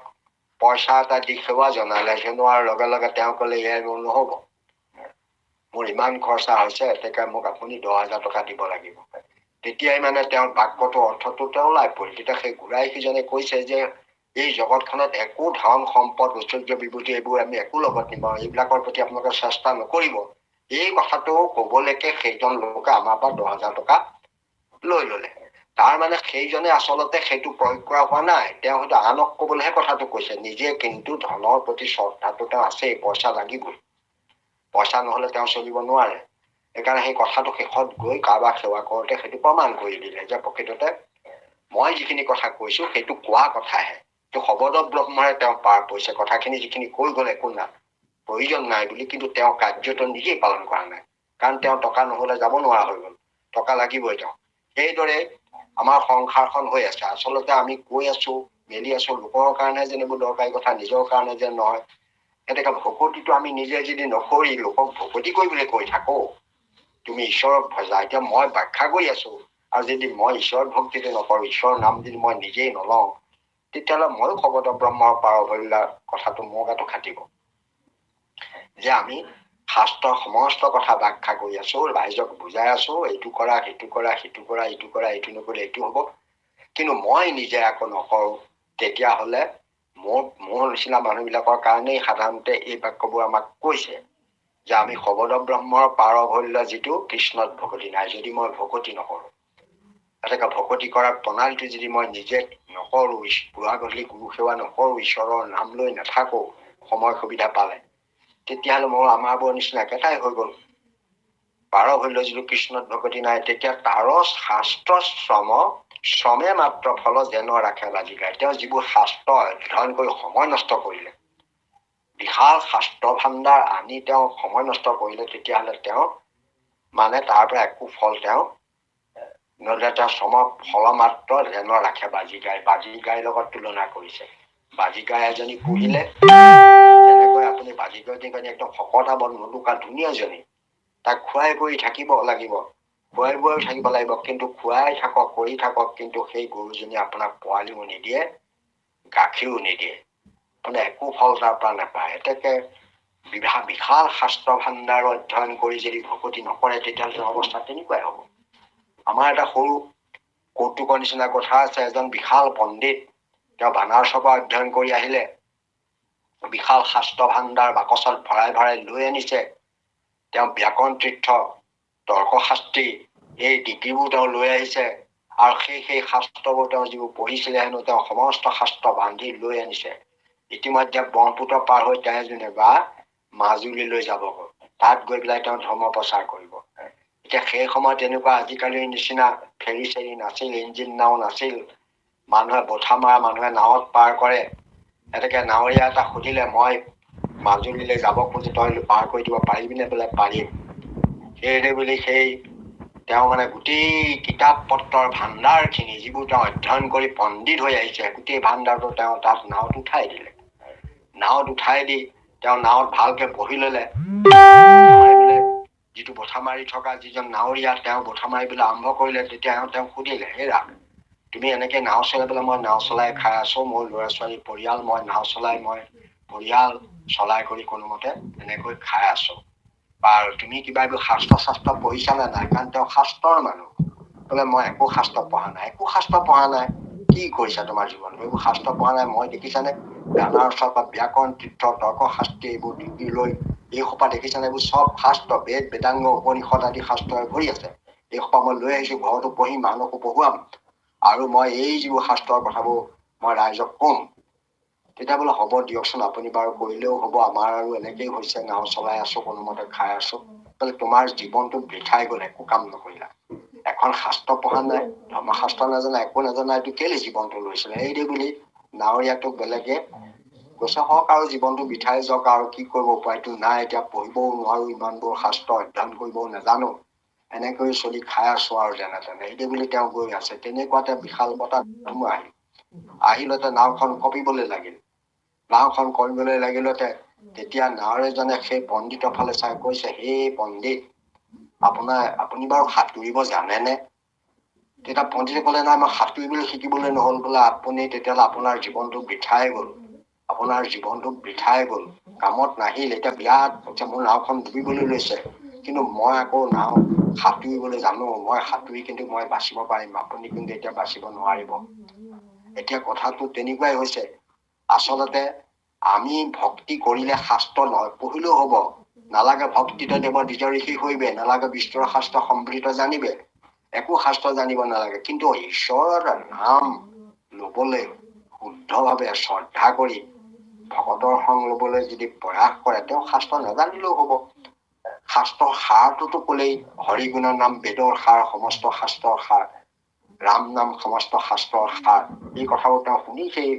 পইচা এটা দি সেৱা জনালে, জনোৱাৰ লগে লগে তেওঁ ক'লে এয়াই মোৰ নহ'ব, মোৰ ইমান খৰচা হৈছে, এতেকে মোক আপুনি 10,000 টকা দিব লাগিব। তেতিয়াই মানে তেওঁৰ বাক্যটো অৰ্থটো তেওঁ ওলাই পৰিল। তেতিয়া সেই ঘূৰাই সিজনে কৈছে যে এই জগতখনত একো ধন সম্পদ ঐশ্বৰ্য বিভূতি এইবোৰ আমি একো লগত নিবাওঁ, এইবিলাকৰ প্ৰতি আপোনালোকে চেষ্টা নকৰিব। এই কথাটো কবলৈকে সেইজন লোকে আমাৰ পৰা 10,000 টকা লৈ ললে। তাৰ মানে সেইজনে আচলতে সেইটো প্ৰয়োগ কৰা হোৱা নাই, তেওঁ হয়তো আনক কবলৈহে কথাটো কৈছে, নিজে কিন্তু ধনৰ প্ৰতি শ্ৰদ্ধাটো তেওঁ আছেই, পইচা লাগিবই, পইচা নহলে তেওঁ চলিব নোৱাৰে। সেইকাৰণে সেই কথাটো শেষত গৈ কাৰোবাক সেৱা কৰোঁতে সেইটো প্ৰমাণ কৰি দিলে যে প্ৰকৃততে মই যিখিনি কথা কৈছো সেইটো কোৱা কথাহে, তো শবদ ব্ৰহ্মৰে তেওঁ পাৰ পৰিছে। কথাখিনি যিখিনি কৈ গ'ল একো নাই, প্ৰয়োজন নাই বুলি, কিন্তু তেওঁ কাৰ্যটো নিজেই পালন কৰা নাই, কাৰণ তেওঁ টকা নহলে যাব নোৱাৰা হৈ গ'ল, টকা লাগিবই তেওঁ। সেইদৰে আমাৰ সংসাৰখন হৈ আছে। আচলতে আমি কৈ আছো মেলি আছো লোকৰ কাৰণে যেন এইবোৰ দৰকাৰী কথা, নিজৰ কাৰণে যেন নহয়। এনেকে ভকতিটো আমি নিজে যদি নকৰি লোকক ভকতি কৰিবলৈ কৈ থাকো, তুমি ঈশ্বৰক ভজা, এতিয়া মই ব্যাখ্যা কৰি আছো আৰু যদি মই ঈশ্বৰ ভক্তিটো নকৰো, ঈশ্বৰৰ নাম যদি মই নিজেই নলওঁ, তেতিয়াহ'লে ময়ো শবদ ব্ৰহ্মৰ পাৰভল্যা কথাটো মোৰ গাতো খাটিব। যে আমি শাস্ত্ৰৰ সমস্ত কথা ব্যাখ্যা কৰি আছো, ৰাইজক বুজাই আছো, এইটো কৰা সেইটো কৰা, সিটো কৰা ইটো কৰা, এইটো নকৰিলে এইটো হব, কিন্তু মই নিজে আকৌ নকৰো, তেতিয়াহ'লে মোৰ নিচিনা মানুহবিলাকৰ কাৰণেই সাধাৰণতে এই বাক্যবোৰ আমাক কৈছে যে আমি শবদ ব্ৰহ্মৰ পাৰভল্য যিটো কৃষ্ণত ভকতি নাই, যদি মই ভকতি নকৰো, এনেকে ভকতি কৰাৰ প্ৰণালীটো যদি মই নিজে নকৰো, পুৱা গধূলি গুৰু সেৱা নকৰো, ঈশ্বৰৰ নাম লৈ নাথাকো সময় সুবিধা পালে, তেতিয়াহ'লে মোৰ আমাৰ বৰ নিচিনা একেটাই হৈ গ'ল। পাৰভল্য যিটো কৃষ্ণত ভকতি নাই, তেতিয়া তাৰ শাস্ত্ৰ শ্ৰমে মাত্ৰ ফল যেন ৰাখে বাজি গায়। তেওঁ যিবোৰ শাস্ত্ৰ অধ্যয়ন কৰি সময় নষ্ট কৰিলে, বিশাল শাস্ত্ৰ ভাণ্ডাৰ আনি তেওঁ সময় নষ্ট কৰিলে, তেতিয়াহ'লে তেওঁ মানে তাৰ পৰা একো ফল তেওঁ নহলে তেওঁ শ্ৰমৰ ফল মাত্ৰ যেন ৰাখে বাজি গায়। বাজি গাইৰ লগত তুলনা কৰিছে। বাজি গাই এজনী পুহিলে, যেনেকৈ আপুনি বাজি গাই একদম শকতা বন নুদুকা ধুনীয়াজনী, তাক খুৱাই কৰি থাকিব লাগিব, খুৱাই বোৱাই থাকিব লাগিব, কিন্তু খুৱাই থাকক কৰি থাকক, কিন্তু সেই গৰুজনী আপোনাক পোৱালিও নিদিয়ে, গাখীৰো নিদিয়ে, মানে একো ফল তাৰ পৰা নাপায়। এতেকে বিশাল শাস্ত্ৰ ভাণ্ডাৰ অধ্যয়ন কৰি যদি ভকতি নকৰে, তেতিয়াহ'লে অৱস্থা তেনেকুৱাই হ'ব। আমাৰ এটা সৰু কৌতুকৰ নিচিনা কথা আছে। এজন বিশাল পণ্ডিত, তেওঁ বানাৰসৰ পৰা অধ্যয়ন কৰি আহিলে, বিশাল শাস্ত্ৰ ভাণ্ডাৰ বাকচত ভৰাই ভৰাই লৈ আনিছে। তেওঁ ব্যাকৰণ তীৰ্থ, তৰ্কশাস্ত্ৰী এই ডিগ্ৰীবোৰ তেওঁ লৈ আহিছে, আৰু সেই শাস্ত্ৰবোৰ তেওঁ যিবোৰ পঢ়িছিলে হেনো তেওঁ সমস্ত শাস্ত্ৰ বান্ধি লৈ আনিছে। ইতিমধ্যে ব্ৰহ্মপুত্ৰ পাৰ হৈ তেওঁ যেনিবা মাজুলীলৈ যাব, তাত গৈ পেলাই তেওঁ ধৰ্ম প্ৰচাৰ কৰিব। এতিয়া সেই সময়ত এনেকুৱা আজিকালিৰ নিচিনা ফেৰী চেৰী নাছিল, ইঞ্জিন নাও নাছিল, মানুহে বঠা মৰা মানুহে নাৱত পাৰ কৰে। এনেকে নাৱৰীয়া এটা সুধিলে, মই মাজুলীলৈ যাব খোজো, তই পাৰ কৰি দিব পাৰিবিনে? বোলে পাৰিম। সেইদৰে বুলি তেওঁ মানে গোটেই কিতাপ পত্ৰৰ ভাণ্ডাৰ খিনি যিবোৰ তেওঁ অধ্যয়ন কৰি পণ্ডিত হৈ আহিছে, গোটেই ভাণ্ডাৰটো তেওঁ তাত নাৱত উঠাই দিলে। নাৱত উঠাই দি তেওঁ নাৱত ভালকে বহি ললে। যিটো বঠা মাৰি থকা যিজন নাৱৰীয়া, তেওঁ বঠা মাৰিবলৈ আৰম্ভ কৰিলে। তেতিয়া তেওঁ সুধিলে, হেৰা তুমি এনেকে নাও চলাই পেলাই, মই নাও চলাই খাই আছো, মোৰ ল'ৰা ছোৱালী পৰিয়াল, মই নাও চলাই মই পৰিয়াল চলাই কৰি কোনোমতে এনেকৈ খাই আছো, বাৰু তুমি কিবা এইবোৰ শাস্ত্ৰ পঢ়িছা নে নাই? কাৰণ তেওঁ শাস্ত্ৰৰ মানুহ। বোলে মই একো শাস্ত্ৰ পঢ়া নাই। একো শাস্ত্ৰ পঢ়া নাই? কি কৰিছা তোমাৰ জীৱনত? এইবোৰ শাস্ত্ৰ পঢ়া নাই? মই দেখিছানে বানাৰসৰ পৰা ব্যাকৰণ তীৰ্থ তৰ্কশাস্ত্ৰী এইবোৰ ডিগ্ৰী লৈ এই সোপা দেখিছানে? এইবোৰ চব শাস্ত্ৰ, বেদ বেদাংগ উপনিষদ আদি শাস্ত্ৰই ভৰি আছে। এই সোপা মই লৈ আহিছো, ঘৰতো পঢ়িম, মানুহকো পঢ়ুৱাম, আৰু মই এই যিবোৰ শাস্ত্ৰৰ কথাবোৰ মই ৰাইজক কম। তেতিয়া বোলে হ'ব দিয়কচোন, আপুনি বাৰু কৰিলেও হ'ব, আমাৰ আৰু এনেকেই হৈছে, নাও চলাই আছো, কোনোমতে খাই আছো। বোলে তোমাৰ জীৱনটো বৃথাই গ'ল, একো কাম নকৰিলা। এখন শাস্ত্ৰ পঢ়া নাই, ধৰ্মশাস্ত্ৰ নাজানা, একো নাজানা, এইটো কেলে জীৱনটো লৈছিলে? এইদে বুলি নাৱৰীয়াটোক বেলেগে কৈছে, হওক আৰু জীৱনটো বিঠাই যাওক, আৰু কি কৰিব, উপায়তো নাই, এতিয়া পঢ়িবও নোৱাৰো, ইমানবোৰ শাস্ত্ৰ অধ্যয়ন কৰিবও নাজানো, এনেকৈ চলি খাই আছো আৰু যেনে তেনে, এইদে বুলি তেওঁ গৈ আছে। তেনেকুৱাতে বিশাল বতাহ ধুমুহা আহিলতে নাওখন কঁপিবলৈ লাগিল। নাওখন কৰিবলৈ লাগিলতে তেতিয়া নাৱৰীয়াজনে সেই পণ্ডিতৰ ফালে চাই কৈছে, হে পণ্ডিত, আপুনি বাৰু সাঁতুৰিব জানেনে? তেতিয়া পণ্ডিতে ক'লে, নাই মই সাঁতুৰিবলৈ শিকিবলৈ নহ'ল। বোলে আপুনি তেতিয়াহ'লে আপোনাৰ জীৱনটো বৃথাই গ'ল, কামত নাহিল। এতিয়া বিৰাট মোৰ নাওখন ডুবিবলৈ লৈছে, কিন্তু মই আকৌ নাও সাঁতুৰিবলৈ জানো, মই সাঁতুৰি কিন্তু মই বাচিব পাৰিম, আপুনি কিন্তু এতিয়া বাচিব নোৱাৰিব। এতিয়া কথাটো তেনেকুৱাই হৈছে, আচলতে আমি ভক্তি কৰিলে শাস্ত্ৰ পঢ়িলেও হ'ব, নালাগে ভক্তিতে দেৱ দ্বিজ ঋষি হৈবে, নালাগে বিষ্ণুৰ শাস্ত্ৰ সমৃদ্ধ জানিবে, একো শাস্ত্ৰ জানিব নালাগে, কিন্তু ঈশ্বৰৰ নাম লবলৈ শুদ্ধভাৱে শ্ৰদ্ধা কৰি ভকতৰ সং লবলৈ যদি প্ৰয়াস কৰে, তেওঁ শাস্ত্ৰ নাজানিলেও হ'ব। শাস্ত্ৰৰ সাৰটোতো ক'লেই, হৰিগুণৰ নাম বেদৰ সাৰ, সমস্ত শাস্ত্ৰৰ সাৰ, ৰাম নাম সমস্ত শাস্ত্ৰৰ সাৰ, এই কথাবোৰ তেওঁ শুনিছেই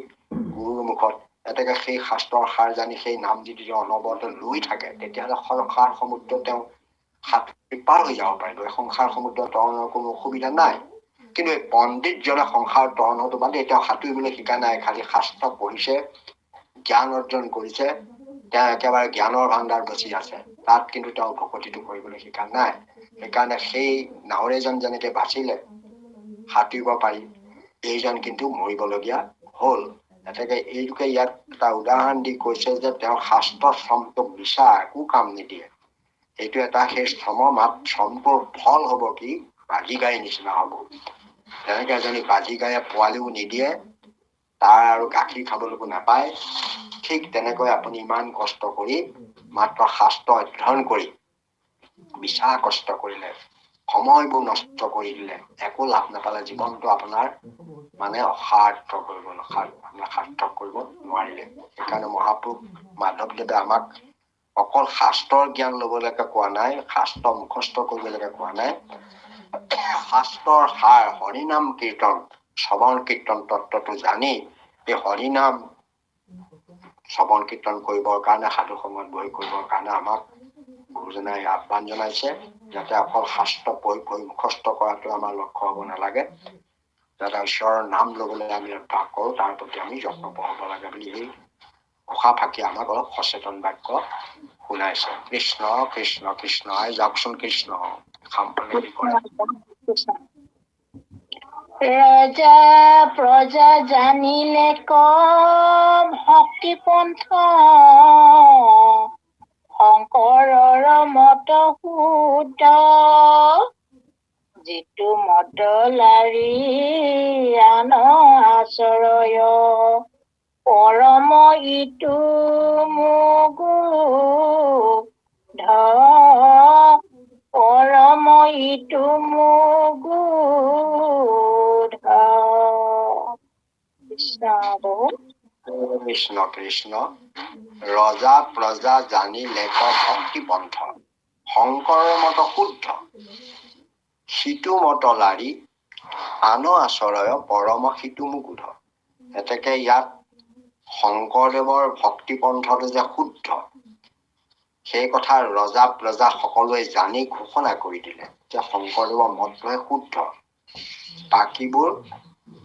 গুৰুৰ মুখত। এতেকে সেই শাস্ত্ৰৰ সাৰ জানি সেই নাম যদি তেওঁ অনবৰতে লৈ থাকে, তেতিয়াহ'লে সংসাৰ সমুদ্ৰ তেওঁ সাঁতুৰি পাৰ হৈ যাব পাৰিব। এই সংসাৰ সমুদ্ৰ তৰণৰ কোনো অসুবিধা নাই। কিন্তু এই পণ্ডিতজনে সংসাৰ তৰণ হয়তো বাদেই, তেওঁ সাঁতুৰিবলৈ শিকা নাই, খালি শাস্ত্ৰ পঢ়িছে, জ্ঞান অৰ্জন কৰিছে, তেওঁ একেবাৰে জ্ঞানৰ ভাণ্ডাৰ বচি আছে, তাত কিন্তু তেওঁ ভকতিটো কৰিবলৈ শিকা নাই। সেইকাৰণে সেই নাৱৰীয়াজন যেনেকে বাচিলে সাঁতুৰিব পাৰি, এইজন কিন্তু মৰিবলগীয়া হ'ল। এতেকে এইটোকে ইয়াত এটা উদাহৰণ দি কৈছে যে তেওঁৰ শাস্ত্ৰৰ শ্ৰমটোক বিচাৰ একো কাম নিদিয়ে। এইটো এটা সেই শ্ৰমটোৰ ফল হ'ব কি, বাজি গাই নিচিনা হ'ব। তেনেকে এজনী বাজি গায়ে পোৱালিও নিদিয়ে, তাৰ আৰু গাখীৰ খাবলৈকো নাপায়। ঠিক তেনেকৈ আপুনি ইমান কষ্ট কৰি মাত্ৰ শাস্ত্ৰ অধ্যয়ন কৰি বিচাৰ কষ্ট কৰিলে, সময়বোৰ নষ্ট কৰি দিলে, একো লাভ নাপালে, জীৱনটো আপোনাৰ সাৰ্থক কৰিব নোৱাৰিলে। সেইকাৰণে মহাপুৰুষ মাধৱদেৱে আমাক অকল শাস্ত্ৰৰ জ্ঞান লবলৈকে কোৱা নাই, শাস্ত্ৰ মুখস্থ কৰিবলৈকে কোৱা নাই, শাস্ত্ৰৰ সাৰ হৰিনাম কীৰ্তন, শ্ৰৱণ কীৰ্তন তত্ত্বটো জানি এই হৰিনাম শ্ৰৱণ কীৰ্তন কৰিবৰ কাৰণে, সাধু সংগত বহি কৰিবৰ কাৰণে আমাক গুৰুজনাই আহ্বান জনাইছে, যাতে অকল শাস্ত্ৰ পঢ়ি মুখস্থ কৰাটো আমাৰ লক্ষ্য হ'ব নালাগে, যাতে ঈশ্বৰৰ নাম লবলৈ আমি অভ্যাস কৰো, তাৰ প্ৰতি আমি যত্নপৰ হ'ব লাগে বুলি এই ঘোষা ফাঁকি আমাক অলপ সচেতন বাক্য শুনাইছে। কৃষ্ণ কৃষ্ণ কৃষ্ণ, যাওকচোন কৃষ্ণ সাম্প্ৰদায়িক কৰে। ৰজা প্ৰজা জানিলে ভক্তি পন্থ, শংকৰৰ মত শুদ্ধ, যিটো মত লাৰি আন আশ্ৰয়, পৰম ইটো মুগুধ, পৰম ইটো মুগুধ। কৃষ্ণ কৃষ্ণ। ৰজা প্ৰজা জানি লেখ ভক্তি পন্থ, শংকৰৰ মত শুদ্ধ, সিটো মত লাৰি আন আশ্ৰয়, পৰম সিটো মুগুধ। এতেকে ইয়াত শংকৰদেৱৰ ভক্তি পন্থটো যে শুদ্ধ, সেই কথা ৰজা প্ৰজা সকলোৱে জানি ঘোষণা কৰি দিলে যে শংকৰদেৱৰ মতটোহে শুদ্ধ, বাকীবোৰ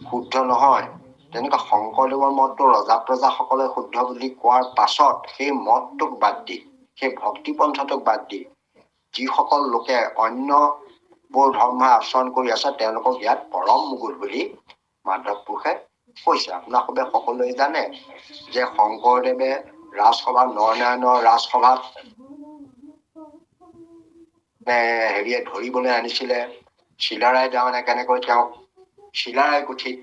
শুদ্ধ নহয়। তেনেকুৱা শংকৰদেৱৰ মতটো ৰজা প্ৰজা সকলে শুদ্ধ বুলি কোৱাৰ পাছত সেই মতটোক বাদ দি, সেই ভক্তি পন্থটোক বাদ দি যিসকল লোকে অন্যবোৰ ধৰ্ম আচৰণ কৰি আছে, তেওঁলোকক ইয়াত পৰম মুগুধ বুলি মাধৱ পুৰুষে কৈছে। আপোনালোকে সকলোৱে জানে যে শংকৰদেৱে ৰাজসভাত, নৰনাৰায়ণৰ ৰাজসভাত হেৰিয়ে ধৰিবলৈ আনিছিলে, চিলাৰায় তাৰমানে কেনেকৈ তেওঁক চিলাৰায় পুথিত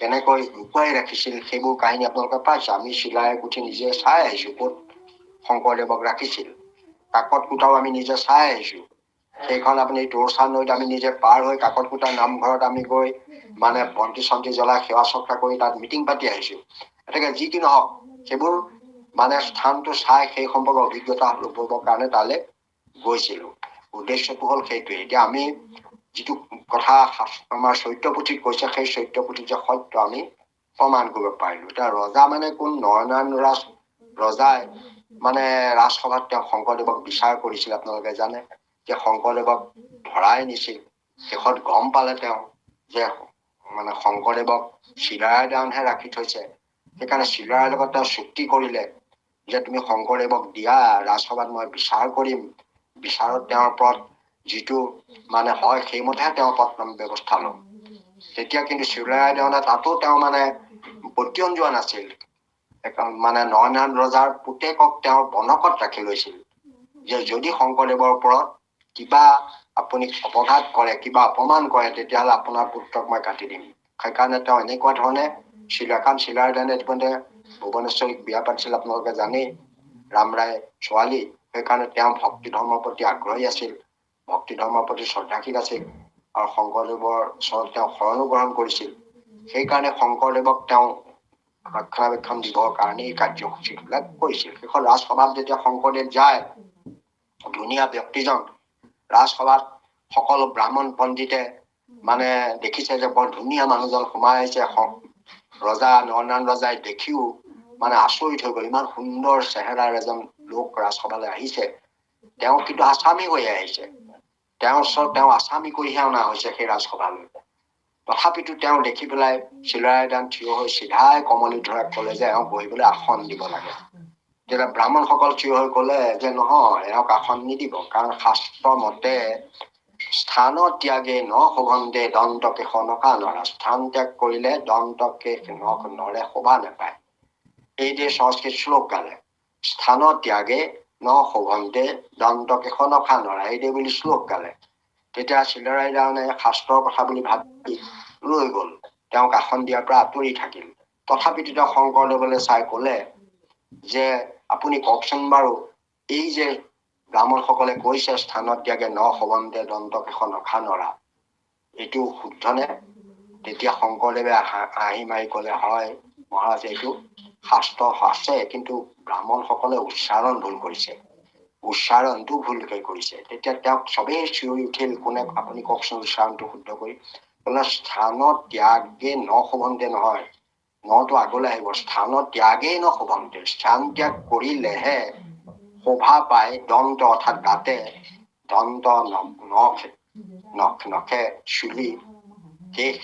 কেনেকৈ লুকুৱাই ৰাখিছিল, সেইবোৰ কাহিনী আপোনালোকে পাইছে। আমি চিলাৰায় পুথি নিজে চাই আহিছো, ক'ত শংকৰদেৱক ৰাখিছিল, কাকত কোটাও আমি নিজে চাই আহিছো। সেইখন আপুনি তোৰচা নৈত আমি নিজে পাৰ হৈ কাকত কোটা নামঘৰত আমি গৈ বন্তি চন্তি জ্বলাই সেৱা চক্ৰা কৰি তাত মিটিং পাতি আহিছো। গতিকে যি কি নহওক, সেইবোৰ স্থানটো চাই সেই সম্পৰ্কে অভিজ্ঞতা ল'বৰ কাৰণে তালৈ গৈছিলো। উদ্দেশ্যটো হ'ল সেইটোৱে। এতিয়া আমি যিটো কথা আমাৰ চৈত্য পুথিত কৈছে, সেই চৈত্য পুথিত যে সত্য আমি প্ৰমাণ কৰিব পাৰিলো। এতিয়া ৰজা কোন? নৰনাৰায়ণ ৰজাই ৰাজসভাত তেওঁ শংকৰদেৱক বিচাৰ কৰিছিল। আপোনালোকে জানে যে শংকৰদেৱক ধৰাই নিছিল। শেষত গম পালে তেওঁ যে শংকৰদেৱক চিলাৰায় দানহে ৰাখি থৈছে। সেইকাৰণে চিলাৰায়ৰ লগত তেওঁ চুক্তি কৰিলে যে তুমি শংকৰদেৱক দিয়া, ৰাজসভাত মই বিচাৰ কৰিম, বিচাৰত তেওঁৰ ওপৰত যিটো মানে হয় সেইমতেহে তেওঁৰ ওপৰত ব্যৱস্থা ল'ম। তেতিয়া কিন্তু চিলাৰায় দেৱানে তাতো তেওঁ মানে পতিয়ন যোৱা নাছিল। মানে নৰনাৰায়ণ ৰজাৰ পুতেকক তেওঁ বনকত ৰাখি লৈছিল যে যদি শংকৰদেৱৰ ওপৰত কিবা আপুনি অপঘাত কৰে, কিবা অপমান কৰে, তেতিয়াহ'লে আপোনাৰ পুত্ৰক মই কাটি দিম। সেইকাৰণে তেওঁ এনেকুৱা ধৰণে চিলাৰায়দানে ইতিমধ্যে ভুৱনেশ্বৰীক বিয়া পাতিছিল, আপোনালোকে জানেই, ৰামৰায় ছোৱালী। সেইকাৰণে তেওঁ ভক্তি ধৰ্মৰ প্ৰতি আগ্ৰহী আছিল, ভক্তি ধৰ্মৰ প্ৰতি শ্ৰদ্ধাশীল আছিল আৰু শংকৰদেৱৰ ওচৰত তেওঁ শৰণো গ্ৰহণ কৰিছিল। সেইকাৰণে শংকৰদেৱক তেওঁ ৰক্ষণাবেক্ষণ দিবৰ কাৰণে এই কাৰ্যসূচীবিলাক কৰিছিল। শেষত ৰাজসভাত যেতিয়া শংকৰদেৱ যায়, ধুনীয়া ব্যক্তিজন, ৰাজসভাত সকলো ব্ৰাহ্মণ পণ্ডিতে মানে দেখিছে যে বৰ ধুনীয়া মানুহজন সোমাই আহিছে। ৰজা নৰনাৰায়ণ ৰজাই দেখিও মানে আচৰিত হৈ গ'ল, ইমান সুন্দৰ চেহেৰাৰ এজন লোক ৰাজসভালৈ আহিছে। তেওঁ কিন্তু আছামী হৈ আহিছে, তেওঁৰ ওচৰত তেওঁ আছামী কৰিহে অনা হৈছে সেই ৰাজসভালৈ। তথাপিতো তেওঁ দেখি পেলাই চিলাৰায়দান থিয় হৈ চিধাই কমলীধৰাক ক'লে যে এওঁক বহিবলৈ আসন দিব লাগে। তেতিয়া ব্ৰাহ্মণসকল থিয় হৈ ক'লে যে নহয়, এওঁক আসন নিদিব, কাৰণ শাস্ত্ৰ মতে স্থান ত্যাগে ন শোভন্তে দন্ত কেশ নকা নৰা। স্থান ত্যাগ কৰিলে দন্ত কেশ নখ নৰে শোভা নাপায়। এই যে সংস্কৃত শ্লোক গালে, স্থান ত্যাগে ন শোভন্তে দন্ত কেশ নকা নৰা, এই দে বুলি শ্লোক গালে। তেতিয়া চিলাৰায়দানে শাস্ত্ৰৰ কথা বুলি ভাবি ৰৈ গ'ল, তেওঁক আসন দিয়াৰ পৰা আঁতৰি থাকিল। তথাপিতো তেওঁ শংকৰদেৱলৈ চাই ক'লে যে আপুনি কওকচোন বাৰু, এই যে ব্ৰাহ্মণসকলে কৈছে স্থানত ত্যাগে ন শোভন্তে দন্ত কেশ নখা নৰা, এইটো শুদ্ধনে? তেতিয়া শংকৰদেৱে হাঁহি মাৰি ক'লে, হয় মহাৰাজ, এইটো শাস্ত্ৰ আছে, কিন্তু ব্ৰাহ্মণসকলে উচ্চাৰণ ভুল কৰিছে, উচ্চাৰণটো ভুলকৈ কৰিছে। তেতিয়া তেওঁক চবেই চিঞৰি উঠিল, কোনে আপুনি কওকচোন উচ্চাৰণটো শুদ্ধ কৰি। ক'লে স্থানত ত্যাগে ন শোভন্তে নহয়, নটো আগলৈ আহিব, স্থানত ত্যাগেই ন শোভন্তে। স্থান ত্যাগ কৰিলেহে শোভা পায় দন্ত, অৰ্থাৎ দাঁতে, দন্ত নখে চুলি, কেশ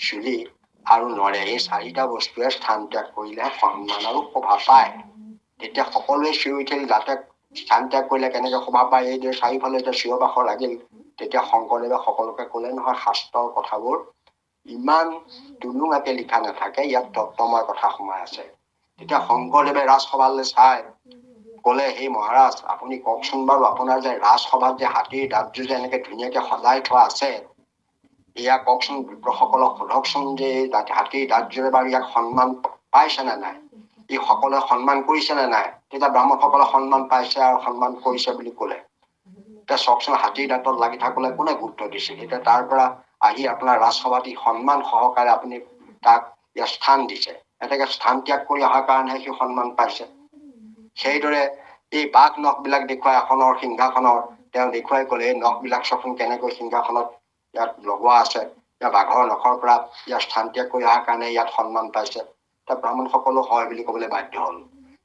চুলি আৰু নৰে, এই চাৰিটা বস্তুৱে স্থান ত্যাগ কৰিলে সন্মান আৰু শোভা পায়। তেতিয়া সকলোৱে চিঞৰি উঠিল, যাতে স্থান ত্যাগ কৰিলে কেনেকে শোভা পায়, এই যে চাৰিওফালে এতিয়া চিঞৰ বাখৰ লাগিল। তেতিয়া শংকৰদেৱে সকলোকে ক'লে, নহয় শাস্ত্ৰৰ কথাবোৰ ইমান টুলুঙাকে লিখা নাথাকে, ইয়াত তত্ত্বময় কথা সোমাই আছে। তেতিয়া শংকৰদেৱে ৰাজসভালৈ চাই ক'লে, হে মহাৰাজ, আপুনি কওকচোন বাৰু, আপোনাৰ যে ৰাজসভাত যে হাতীৰ দাঁতযোৰ যে এনেকে ধুনীয়াকে সজাই থোৱা আছে, এয়া কওকচোন, বিপ্ৰসকলক সোধকচোন যে এই হাতীৰ দাঁতযোৰে বাৰু ইয়াক সন্মান পাইছে নে নাই, ই সকলোৱে সন্মান কৰিছে নে নাই। তেতিয়া ব্ৰাহ্মণসকলে সন্মান পাইছে আৰু সন্মান কৰিছে বুলি ক'লে। এতিয়া চাওকচোন, হাতীৰ দাঁতত লাগি থাকলে কোনে গুৰুত্ব দিছিল। এতিয়া তাৰ পৰা আহি আপোনাৰ ৰাজসভাত ই সন্মান সহকাৰে আপুনি তাক ইয়াৰ স্থান দিছে, এনেকে স্থান ত্যাগ কৰি অহাৰ কাৰণেহে সি সন্মান পাইছে। সেইদৰে এই বাঘ নখ বিলাক দেখুৱাই আসনৰ সিংহাসনৰ তেওঁ দেখুৱাই ক'লে, এই নখ বিলাক চোন কেনেকৈ সিংহাসনত ইয়াত লগোৱা আছে, ইয়াৰ বাঘৰ নখৰ পৰা ইয়াৰ স্থান ত্যাগ কৰি অহাৰ কাৰণে ইয়াত সন্মান পাইছে। এতিয়া ব্ৰাহ্মণ সকলো হয় বুলি ক'বলৈ বাধ্য হ'ল।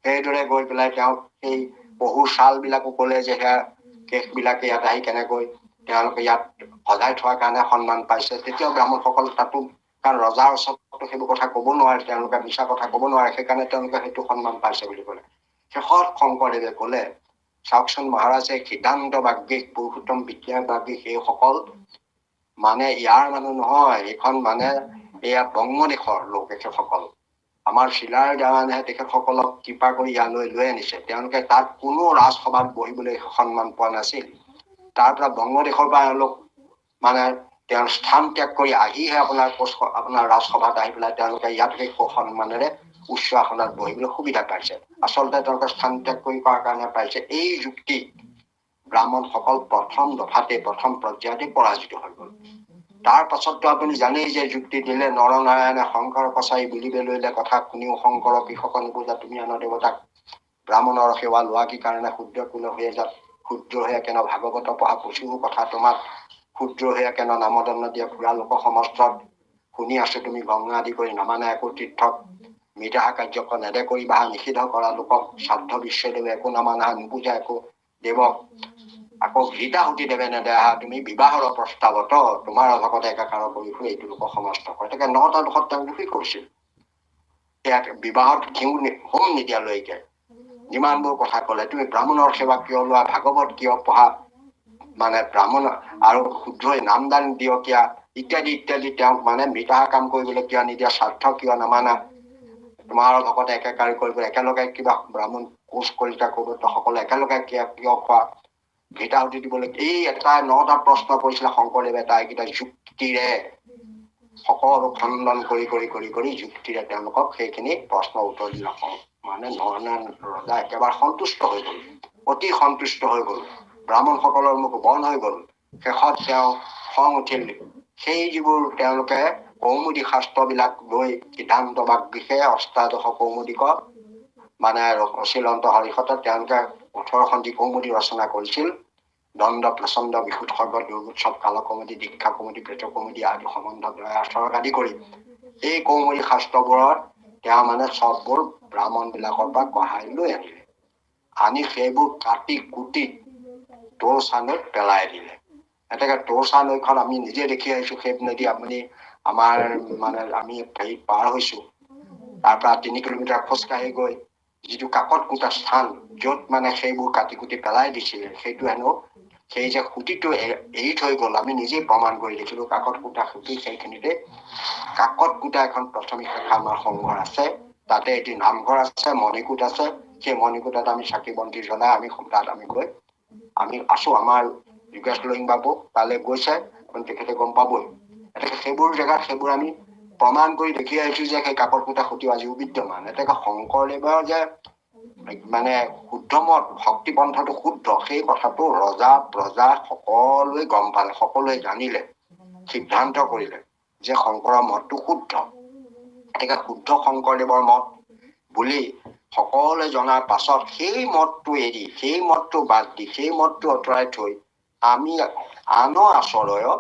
সেইদৰে গৈ পেলাই তেওঁক সেই পহুৰ ছাল বিলাকো ক'লে যে সেয়া কেশ বিলাকে ইয়াত আহি কেনেকৈ তেওঁলোকে ইয়াত সজাই থোৱাৰ কাৰণে সন্মান পাইছে। তেতিয়াও ব্ৰাহ্মণসকল তাতো, কাৰণ ৰজাৰ ওচৰতো সেইবোৰ কথা ক'ব নোৱাৰে, তেওঁলোকে মিছা কথা ক'ব নোৱাৰে, সেইকাৰণে তেওঁলোকে সেইটো সন্মান পাইছে বুলি ক'লে। শেষত শংকৰদেৱে ক'লে, চাওকচোন মহাৰাজে, সিদ্ধান্ত বাগ্যিক, পুৰুষোত্তম বিদ্যা বাগ্যিক, এইসকল মানে ইয়াৰ মানুহ নহয়, এইখন মানে এয়া বংগদেশৰ লোক। তেখেতসকল আমাৰ চিলাৰায়দানেহে তেখেতসকলক কৃপা কৰি ইয়ালৈ লৈ আনিছে। তেওঁলোকে তাত কোনো ৰাজসভাত বহিবলৈ সন্মান পোৱা নাছিল। তাৰ পৰা বংগদেশৰ পৰা এওঁলোক মানে তেওঁৰ স্থান ত্যাগ কৰি আহিহে আপোনাৰ ৰাজসভাত আহি পেলাই তেওঁলোকে ইয়াত সেই সন্মানেৰে উচ্চ আসনত বহিবলৈ সুবিধা পাইছে। আচলতে তেওঁলোকে স্থান ত্যাগ কৰি কৰাৰ কাৰণে পাইছে। এই যুক্তি ব্ৰাহ্মণসকল প্ৰথম দফাতে, প্ৰথম পৰ্যায়তে পৰাজিত হৈ গ'ল। তাৰ পাছততো আপুনি জানেই যে যুক্তি দিলে নৰনাৰায়ণে শংকৰ কছাৰী বুলিবে লৈলে কথা, কোনেও শংকৰ কৃষক নুবুজা তুমি আন দেৱতাক, ব্ৰাহ্মণৰ সেৱা লোৱা কি কাৰণে, ক্ষুদ্ৰ কুল হৈ যাত ক্ষুদ্ৰ হৈ কেন ভাগৱত পঢ়া পুছিও কথা তোমাক, ক্ষুদ্ৰ হৈ কেন নামদন্ন দিয়া ফুৰা লোক সমস্তত, শুনি আছো তুমি গংগা আদি কৰি নামানে একো তীৰ্থক, মৃদাহা কাৰ্যক নেদে কৰি বাহা নিষিদ্ধ কৰা লোকক, শ্ৰাদ্ধ বিশ্বদেৱে একো নামানা নুবুজা একো দেৱক, আকৌ ঘৃতাহুতি দেৱে নেদেহা তুমি বিবাহৰ প্ৰস্তাৱত, তোমাৰ ভকতে একাকাৰ কৰি ফুৰে এইটো লোক সমস্ত কৰে। তাকে 9টা দোষত তেওঁ দোষী কৰিছিল। বিবাহত ঘিউ হোম নিদিয়ালৈকে যিমানবোৰ কথা ক'লে, তুমি ব্ৰাহ্মণৰ সেৱা কিয় লোৱা, ভাগৱত কিয় পঢ়া, মানে ব্ৰাহ্মণ আৰু শুদ্ধই নামদান দিয় কিয়া, ইত্যাদি ইত্যাদি তেওঁক মানে মৃতা কাম কৰিবলৈ কিয় নিদিয়া, স্বাৰ্থ কিয় নামানা, তোমাৰ ভকতে একেকাৰী কৰিব, একেলগে কিবা ব্ৰাহ্মণ কোচ কলিতা কৌৰত্ব সকলো একেলগে কিয় খোৱা, ভেটাহুতি দিবলৈ, এই এটা 9টা প্ৰশ্ন কৰিছিলে শংকৰদেৱে। তাইকেইটা যুক্তিৰে সকলো খণ্ডন কৰি কৰি কৰি কৰি যুক্তিৰে তেওঁলোকক সেইখিনি প্ৰশ্ন উত্তৰ দিলে। মানে নৰনাৰায়ণ ৰজা একেবাৰে সন্তুষ্ট হৈ গল, অতি সন্তুষ্ট হৈ গল, ব্ৰাহ্মণ সকলৰ মুখ বন্ধ হৈ গল। শেষত তেওঁ খং উঠিল। সেই যিবোৰ তেওঁলোকে কৌমুদী শাস্ত্ৰবিলাক লৈ সিদ্ধান্ত বাগদিশে অষ্টাদশ কৌমুদীক মানে অচিলন্ত হৰিষত তেওঁলোকে 18খন যি কৌমুদী ৰচনা কৰিছিল, দণ্ড প্ৰচণ্ড বিশুদ্ধ সৰ্গ দুৰ্গোৎসৱ কাল কৌমুদী দীক্ষা কৌমুদী প্ৰেত কৌমুদী আদি সম্বন্ধ আদি কৰি এই কৌমুদী শাস্ত্ৰবোৰত তেওঁ মানে চববোৰ ব্ৰাহ্মণ বিলাকৰ পৰা কঢ়াই লৈ আনিলে, আনি সেইবোৰ কাটি কুটি তোৰছা নৈত পেলাই দিলে। এনেকে তোৰছা নৈখন আমি নিজে দেখি আহিছো, সেই নদী আপুনি আমাৰ মানে আমি হেৰিত পাৰ হৈছো, তাৰ পৰা 3 কিলোমিটাৰ খোজকাঢ়ি গৈ যিটো কাকত কুটা স্থান য'ত মানে সেইবোৰ কাটি কুটি পেলাই দিছিলে, সেইটো হেনো সেই যে খুঁটিটো এৰি থৈ গল, আমি নিজেই প্ৰমাণ কৰি দেখিলো। কাকত কুটা খুঁটি সেইখিনিতে কাকত কুটা এখন প্ৰাথমিক শাখা আমাৰ সংঘৰ আছে, তাতে এটি নামঘৰ আছে, মণিকূট আছে। সেই মণিকূটত আমি চাকি বন্তি জ্বলাই আমি তাত আমি গৈ আমি আছো। আমাৰ যোগেশ লহিং বাবু তালৈ গৈছে, তেখেতে গম পাবই। সেইবোৰ জেগাত সেইবোৰ আমি প্ৰমাণ কৰি দেখি আহিছো যে সেই কাকত কুটা খুঁটি আজিও বিদ্যমান। এতিয়া শংকৰদেৱৰ যে মানে শুদ্ধ মত ভক্তি পন্থাটো শুদ্ধ, সেই কথাটো ৰজা প্ৰজা সকলোৱে গম পালে, সকলোৱে জানিলে, সিদ্ধান্ত কৰিলে যে শংকৰৰ মতটো শুদ্ধ। এতিয়া শুদ্ধ শংকৰদেৱৰ মত বুলি সকলোৱে জনাৰ পাছত সেই মতটো এৰি, সেই মতটো বাদ দি, সেই মতটো আঁতৰাই থৈ আমি আনৰ আশ্ৰয়ত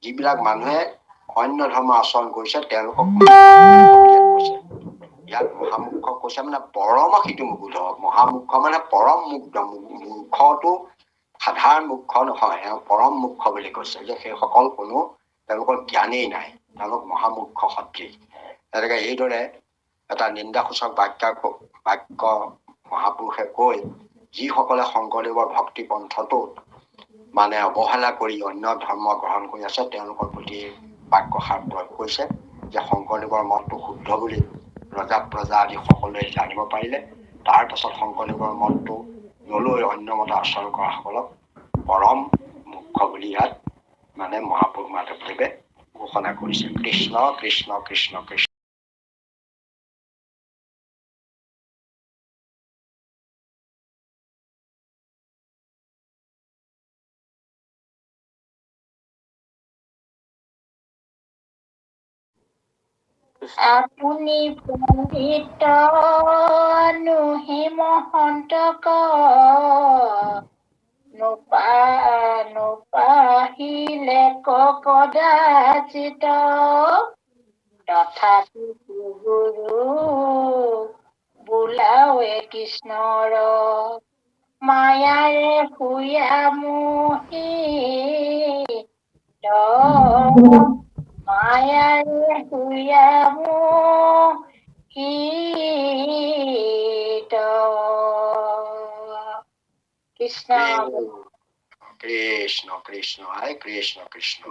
যিবিলাক মানুহে অন্য ধৰ্ম আচৰণ কৰিছে তেওঁলোকক কৈছে। ইয়াত মহামুখ্য কৈছে মানে পৰম সিটো মুগ্ধ, মহামুখ্য মানে পৰম মুগ্ধ। মুখ্যটো সাধাৰণ মুখ্য নহয়, পৰম মুখ্য বুলি কৈছে যে সেইসকল কোনো তেওঁলোকৰ জ্ঞানেই নাই, তেওঁলোক মহামুখ্য সদৃশ। তেনেকে এইদৰে এটা নিন্দাসূচক বাক্য মহাপুৰুষে কৈ যিসকলে শংকৰদেৱৰ ভক্তি পন্থটোত মানে অৱহেলা কৰি অন্য ধৰ্ম গ্ৰহণ কৰি আছে, তেওঁলোকৰ প্ৰতি বাক্যষাৰ প্ৰয়োগ কৰিছে যে শংকৰদেৱৰ মতটো শুদ্ধ বুলি ৰজা প্ৰজা আদি সকলোৱে জানিব পাৰিলে। তাৰ পাছত শংকৰদেৱৰ মতটো নলৈ অন্য মত আচৰণ কৰা সকলক পৰম মুখ্য বুলি ইয়াত মানে মহাপুৰুষ মাধৱদেৱে ঘোষণা কৰিছে। কৃষ্ণ কৃষ্ণ কৃষ্ণ কৃষ্ণ। আপুনি পণ্ডিত নুহি মহন্তক নোপাহিলে কদাচিত, তথাপি গুৰু বোলাৱে কৃষ্ণৰ মায়াৰে শুয়া মোহি, মায়াৰে শুয়া মোহি কৃষ্ণ কৃষ্ণ কৃষ্ণ হায় কৃষ্ণ কৃষ্ণ।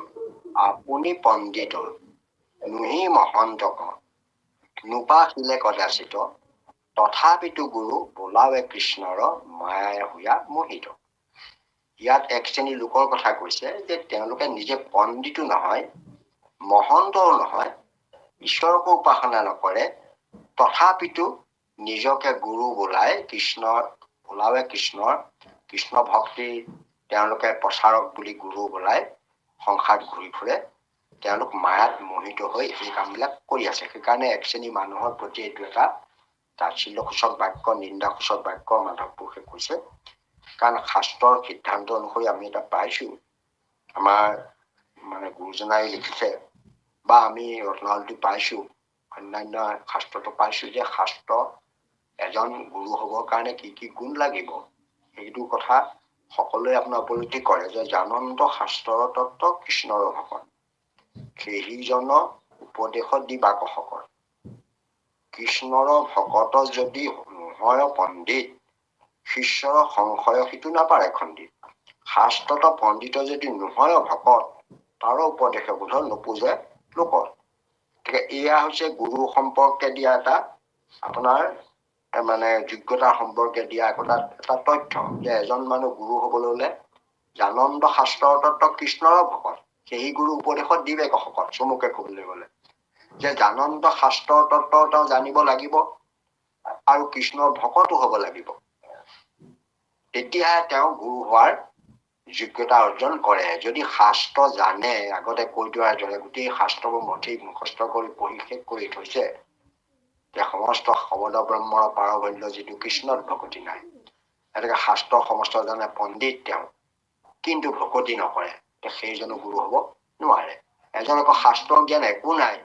আপুনি পণ্ডিত নুহি মহন্তক নোপাহিলে কদাচিত, তথাপিতো গুৰু বোলাৱে কৃষ্ণৰ মায়াৰে শুয়া মোহিত। ইয়াত এক শ্ৰেণীৰ লোকৰ কথা কৈছে যে তেওঁলোকে নিজে পণ্ডিতো নহয়, মহন্তও নহয়, ঈশ্বৰকো উপাসনা নকৰে, তথাপিতো নিজকে গুৰু বোলাই বোলাৱে কৃষ্ণ ভক্তি তেওঁলোকে প্ৰচাৰক বুলি গুৰু বোলাই সংসাৰত ঘূৰি ফুৰে। তেওঁলোক মায়াত মোহিত হৈ এই কামবিলাক কৰি আছে। সেইকাৰণে এক শ্ৰেণীৰ মানুহৰ প্ৰতি এইটো এটা তাচ্ছিল্যসূচক বাক্য, নিন্দাসূচক বাক্য মাধৱ পুৰুষে কৈছে। কাৰণ শাস্ত্ৰৰ সিদ্ধান্ত অনুসৰি আমি এটা পাইছো, আমাৰ মানে গুৰুজনাই লিখিছে বা আমি ৰত্নাৱলী পাইছো, অন্যান্য শাস্ত্ৰটো পাইছো যে শাস্ত্ৰ এজন গুৰু হবৰ কাৰণে কি কি গুণ লাগিব, সেইটো কথা সকলোৱে আপোনাৰ উপলব্ধি কৰে যে জানন্ত শাস্ত্ৰৰ তত্ত্ব কৃষ্ণৰ ভকত, সেইজন উপদেশত দি বাকসকল। কৃষ্ণৰ ভকত যদি নহয় পণ্ডিত, শিষ্যৰ সংশয় সিটো নাপাৰে খণ্ডিত। শাস্ত্ৰত পণ্ডিত যদি নহয় ভকত, তাৰ উপদেশে বোধ নোপোজে লোকত। গতিকে এয়া হৈছে গুৰু সম্পৰ্কে দিয়া এটা আপোনাৰ মানে যোগ্যতা সম্পৰ্কে দিয়া এটা তথ্য যে এজন মানুহ গুৰু হবলৈ হলে জানন্দ শাস্ত্ৰৰ তত্ত্ব কৃষ্ণৰ ভকত, সেই গুৰু উপদেশত দিবে শকত। চমুকে কবলৈ গলে যে জানন্দ শাস্ত্ৰৰ তত্ত্ব তেওঁ জানিব লাগিব আৰু কৃষ্ণৰ ভকতো হব লাগিব, তেতিয়াহে তেওঁ গুৰু হোৱাৰ যোগ্যতা অৰ্জন কৰে। যদি শাস্ত্ৰ জানে, আগতে কৈ থোৱাৰ দৰে গোটেই শাস্ত্ৰবোৰ মঠি মুখস্থ কৰি পঢ়ি শেষ কৰি থৈছে, যে সমস্ত শবদ ব্ৰহ্মৰ পাৰবল্য যিটো কৃষ্ণত ভকতি নাই। এনেকে শাস্ত্ৰ সমস্ত জানে পণ্ডিত তেওঁ, কিন্তু ভকতি নকৰে, সেইজনো গুৰু হব নোৱাৰে। এজন আকৌ শাস্ত্ৰ জ্ঞান একো নাই,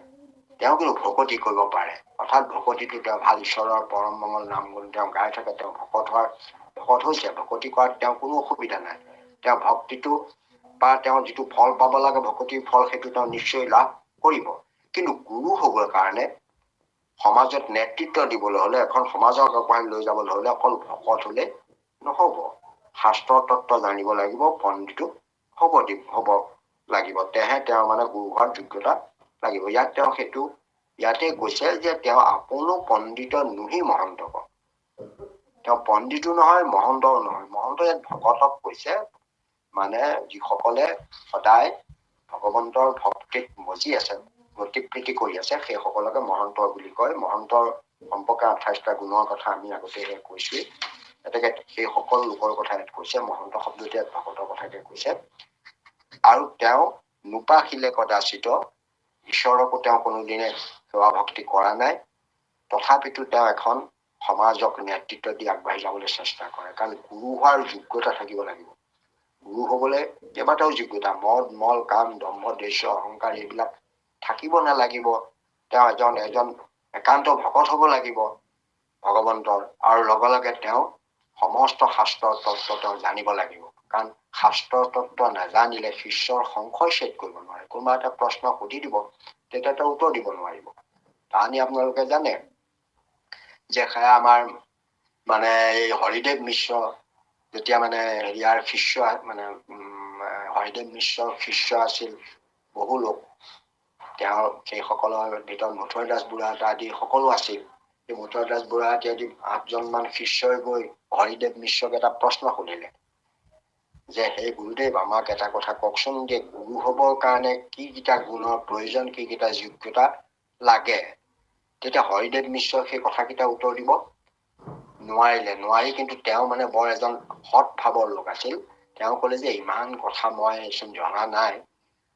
তেওঁ কিন্তু ভকতি কৰিব পাৰে। অৰ্থাৎ ভকতিটো তেওঁ ভাল ঈশ্বৰৰ পৰম মংগল নাম গুণ তেওঁ গাই থাকে, তেওঁ ভকত হৈছে। ভকতি কৰাত তেওঁ কোনো অসুবিধা নাই। তেওঁ ভক্তিটো বা তেওঁ যিটো ফল পাব লাগে ভকতিৰ ফল, সেইটো তেওঁ নিশ্চয় লাভ কৰিব। কিন্তু গুৰু হবৰ কাৰণে সমাজত নেতৃত্ব দিবলৈ হলে, এখন সমাজক আগবঢ়াই লৈ যাবলৈ হলে অকল ভকত হলে নহব। শাস্ত্ৰৰ তত্ত্ব জানিব লাগিব, পণ্ডিতো হব লাগিব, তেহে তেওঁ মানে গুৰু হোৱাৰ যোগ্যতা লাগিব। ইয়াত তেওঁ সেইটো ইয়াতে কৈছে যে তেওঁ আপোনো পণ্ডিত নুহি মহন্তক। তেওঁ পণ্ডিতো নহয়, মহন্তও নহয়। মহন্ত ইয়াত ভকতক কৈছে, মানে যিসকলে সদায় ভগৱন্তৰ ভক্তিত মজি আছে, গতি প্ৰীতি কৰি আছে, সেইসকলকে মহন্ত বুলি কয়। মহন্তৰ সম্পৰ্কে 28টা গুণৰ কথা আমি আগতে কৈছোৱেই। গতিকে সেইসকল লোকৰ কথা ইয়াত কৈছে, মহন্ত শব্দতে ইয়াত ভকতৰ কথাকে কৈছে। আৰু তেওঁ নোপাখিলে কদাচিত, ঈশ্বৰকো তেওঁ কোনোদিনে সেৱা ভক্তি কৰা নাই, তথাপিতো তেওঁ এখন সমাজক নেতৃত্ব দি আগবাঢ়ি যাবলৈ চেষ্টা কৰে। কাৰণ গুৰু হোৱাৰ যোগ্যতা থাকিব লাগিব। গুৰু হবলৈ কেইবাটাও যোগ্যতা, মদ মল কাম দম্ভ দেশ অহংকাৰ এইবিলাক থাকিব নালাগিব। তেওঁ এজন একান্ত ভকত হব লাগিব ভগৱন্তৰ, আৰু লগে লগে তেওঁ সমস্ত শাস্ত্ৰৰ তত্ত্ব তেওঁ জানিব লাগিব। কাৰণ শাস্ত্ৰৰ তত্ত্ব নাজানিলে শিষ্যৰ সংশয় ছেদ কৰিব নোৱাৰে। কোনোবা এটা প্ৰশ্ন সুধি দিব, তেতিয়া তেওঁ উত্তৰ দিব নোৱাৰিব। তাহানি আপোনালোকে জানে যে সেয়া আমাৰ মানে এই হৰিদেৱ মিশ্ৰ যেতিয়া মানে ইয়াৰ শিষ্য মানে হৰিদেৱ মিশ্ৰৰ শিষ্য আছিল বহু লোক, তেওঁৰ সেইসকলৰ ভিতৰত মথুৰা দাস বুঢ়াগোহাঁই আদি সকলো আছিল। এই মথুৰা দাস বুঢ়াগোহাঁই আদি 8জন মান শিষ্যই গৈ হৰিদেৱ মিশ্ৰক এটা প্ৰশ্ন সুধিলে যে হে গুৰুদেৱ, আমাক এটা কথা কওকচোন, যে গুৰু হবৰ কাৰণে কি কেইটা গুণৰ প্ৰয়োজন, কি কেইটা যোগ্যতা লাগে। তেতিয়া হৰিদেৱ মিশ্ৰই সেই কথাকেইটা উত্তৰ দিব নোৱাৰি, কিন্তু তেওঁ মানে বৰ এজন সৎ ভাৱৰ লোক আছিল। তেওঁ কলে যে ইমান কথা মই জনা নাই,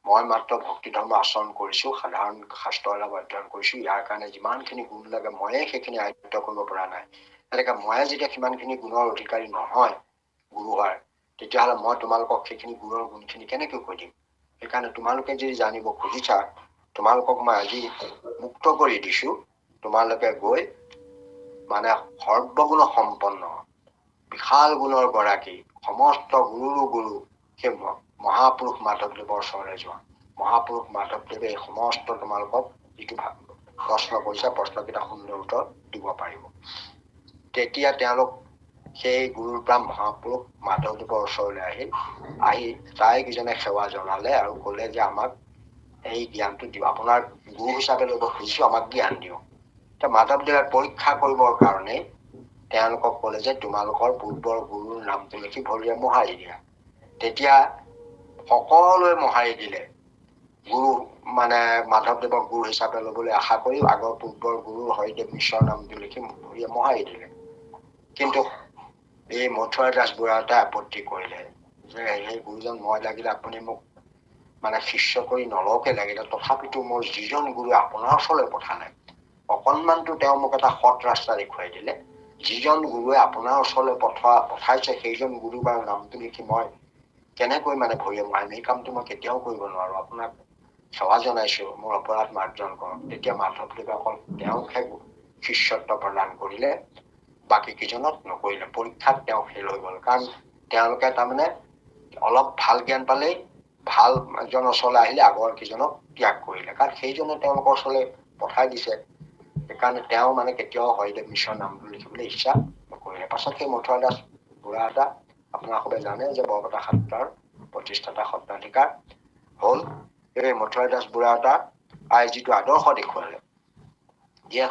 মই মাত্ৰ ভক্তি ধৰ্ম আচৰণ কৰিছো, সাধাৰণ শাস্ত্ৰ অলপ অধ্যয়ন কৰিছো, ইয়াৰ কাৰণে যিমানখিনি গুণ লাগে ময়ে সেইখিনি আয়ত্ব কৰিব পৰা নাই। এনেকে ময়ে যেতিয়া সিমানখিনি গুণৰ অধিকাৰী নহয় গুৰু হোৱাৰ, তেতিয়াহ'লে মই তোমালোকক সেইখিনি গুণৰ গুণখিনি কেনেকৈ কৈ দিম। সেইকাৰণে তোমালোকে যদি জানিব খুজিছা, তোমালোকক মই আজি মুক্ত কৰি দিছো, তোমালোকে গৈ মানে সৰ্বগুণ সম্পন্ন বিশাল গুণৰ গৰাকী সমস্ত গুৰুৰো গুৰু সেই মহাপুৰুষ মাধৱদেৱৰ ওচৰলৈ যোৱা। মহাপুৰুষ মাধৱদেৱে এই সমস্ত তোমালোকক যিটো প্ৰশ্ন কৰিছে, প্ৰশ্নকেইটা সুন্দৰ উত্তৰ দিব পাৰিব। তেতিয়া তেওঁলোক সেই গুৰুৰ পৰা মহাপুৰুষ মাধৱদেৱৰ ওচৰলৈ আহি তাইকেইজনে সেৱা জনালে আৰু কলে যে আমাক এই জ্ঞানটো দিওঁ, আপোনাৰ গুৰু হিচাপে ল'ব খুজিছো, আমাক জ্ঞান দিয়ক। এতিয়া মাধৱদেৱে পৰীক্ষা কৰিবৰ কাৰণে তেওঁলোকক কলে যে তোমালোকৰ পূৰ্বৰ গুৰুৰ নামটো লিখি ভৰিৰে মোহাৰি দিয়া। তেতিয়া সকলোৱে মোহাৰি দিলে, গুৰু মানে মাধৱদেৱক গুৰু হিচাপে ল'বলৈ আশা কৰি আগৰ পূৰ্বৰ গুৰু হৰিদেৱ মিশ্ৰৰ নামটো লিখি ভৰিৰে মোহাৰি দিলে। কিন্তু এই মথুৰা দাস বুঢ়াগোহাঁই আপত্তি কৰিলে যে সেই গুৰুজন মই লাগিলে আপুনি মোক মানে শিষ্য কৰি নলওকে লাগিলে, তথাপিতো মোৰ যিজন গুৰুৱে আপোনাৰ ওচৰলৈ পঠালে, অকণমানতো তেওঁ মোক এটা সৎ ৰাস্তা দেখুৱাই দিলে। যিজন গুৰুৱে আপোনাৰ ওচৰলৈ পঠাইছে সেইজন গুৰু বাৰু নামটো লিখি মই কেনেকৈ মানে ভৰিৰে মোহাৰিম, এই কামটো মই কেতিয়াও কৰিব নোৱাৰো, আপোনাক সেৱা জনাইছো, মোৰ অপৰাধ মাৰ্জন কৰক। তেতিয়া মাধৱদেৱে অকল তেওঁকহে শিষ্যত্ব প্ৰদান কৰিলে, বাকী কেইজনক নকৰিলে। পৰীক্ষাত তেওঁ ফেইল হৈ গল, কাৰণ তেওঁলোকে তাৰমানে অলপ ভাল জ্ঞান পালেই ভাল এজনৰ ওচৰলৈ আহিলে আগৰ কেইজনক ত্যাগ কৰিলে, কাৰণ সেইজনে তেওঁলোকৰ ওচৰলৈ পঠাই দিছে। সেইকাৰণে তেওঁ মানে কেতিয়াও হৰিদেৱ মিশ্ৰৰ নামটো লিখিবলৈ ইচ্ছা নকৰিলে। পাছত সেই মথুৰা দাস বুঢ়াগোহাঁইটা আপোনাৰ সবে জানে যে বৰপেটা সত্ৰৰ প্ৰতিষ্ঠাতা সত্ৰাধিকাৰ হ'ল। এই মথুৰা দাস বুঢ়াগোহাঁইটাই যিটো আদৰ্শ দেখুৱালে যে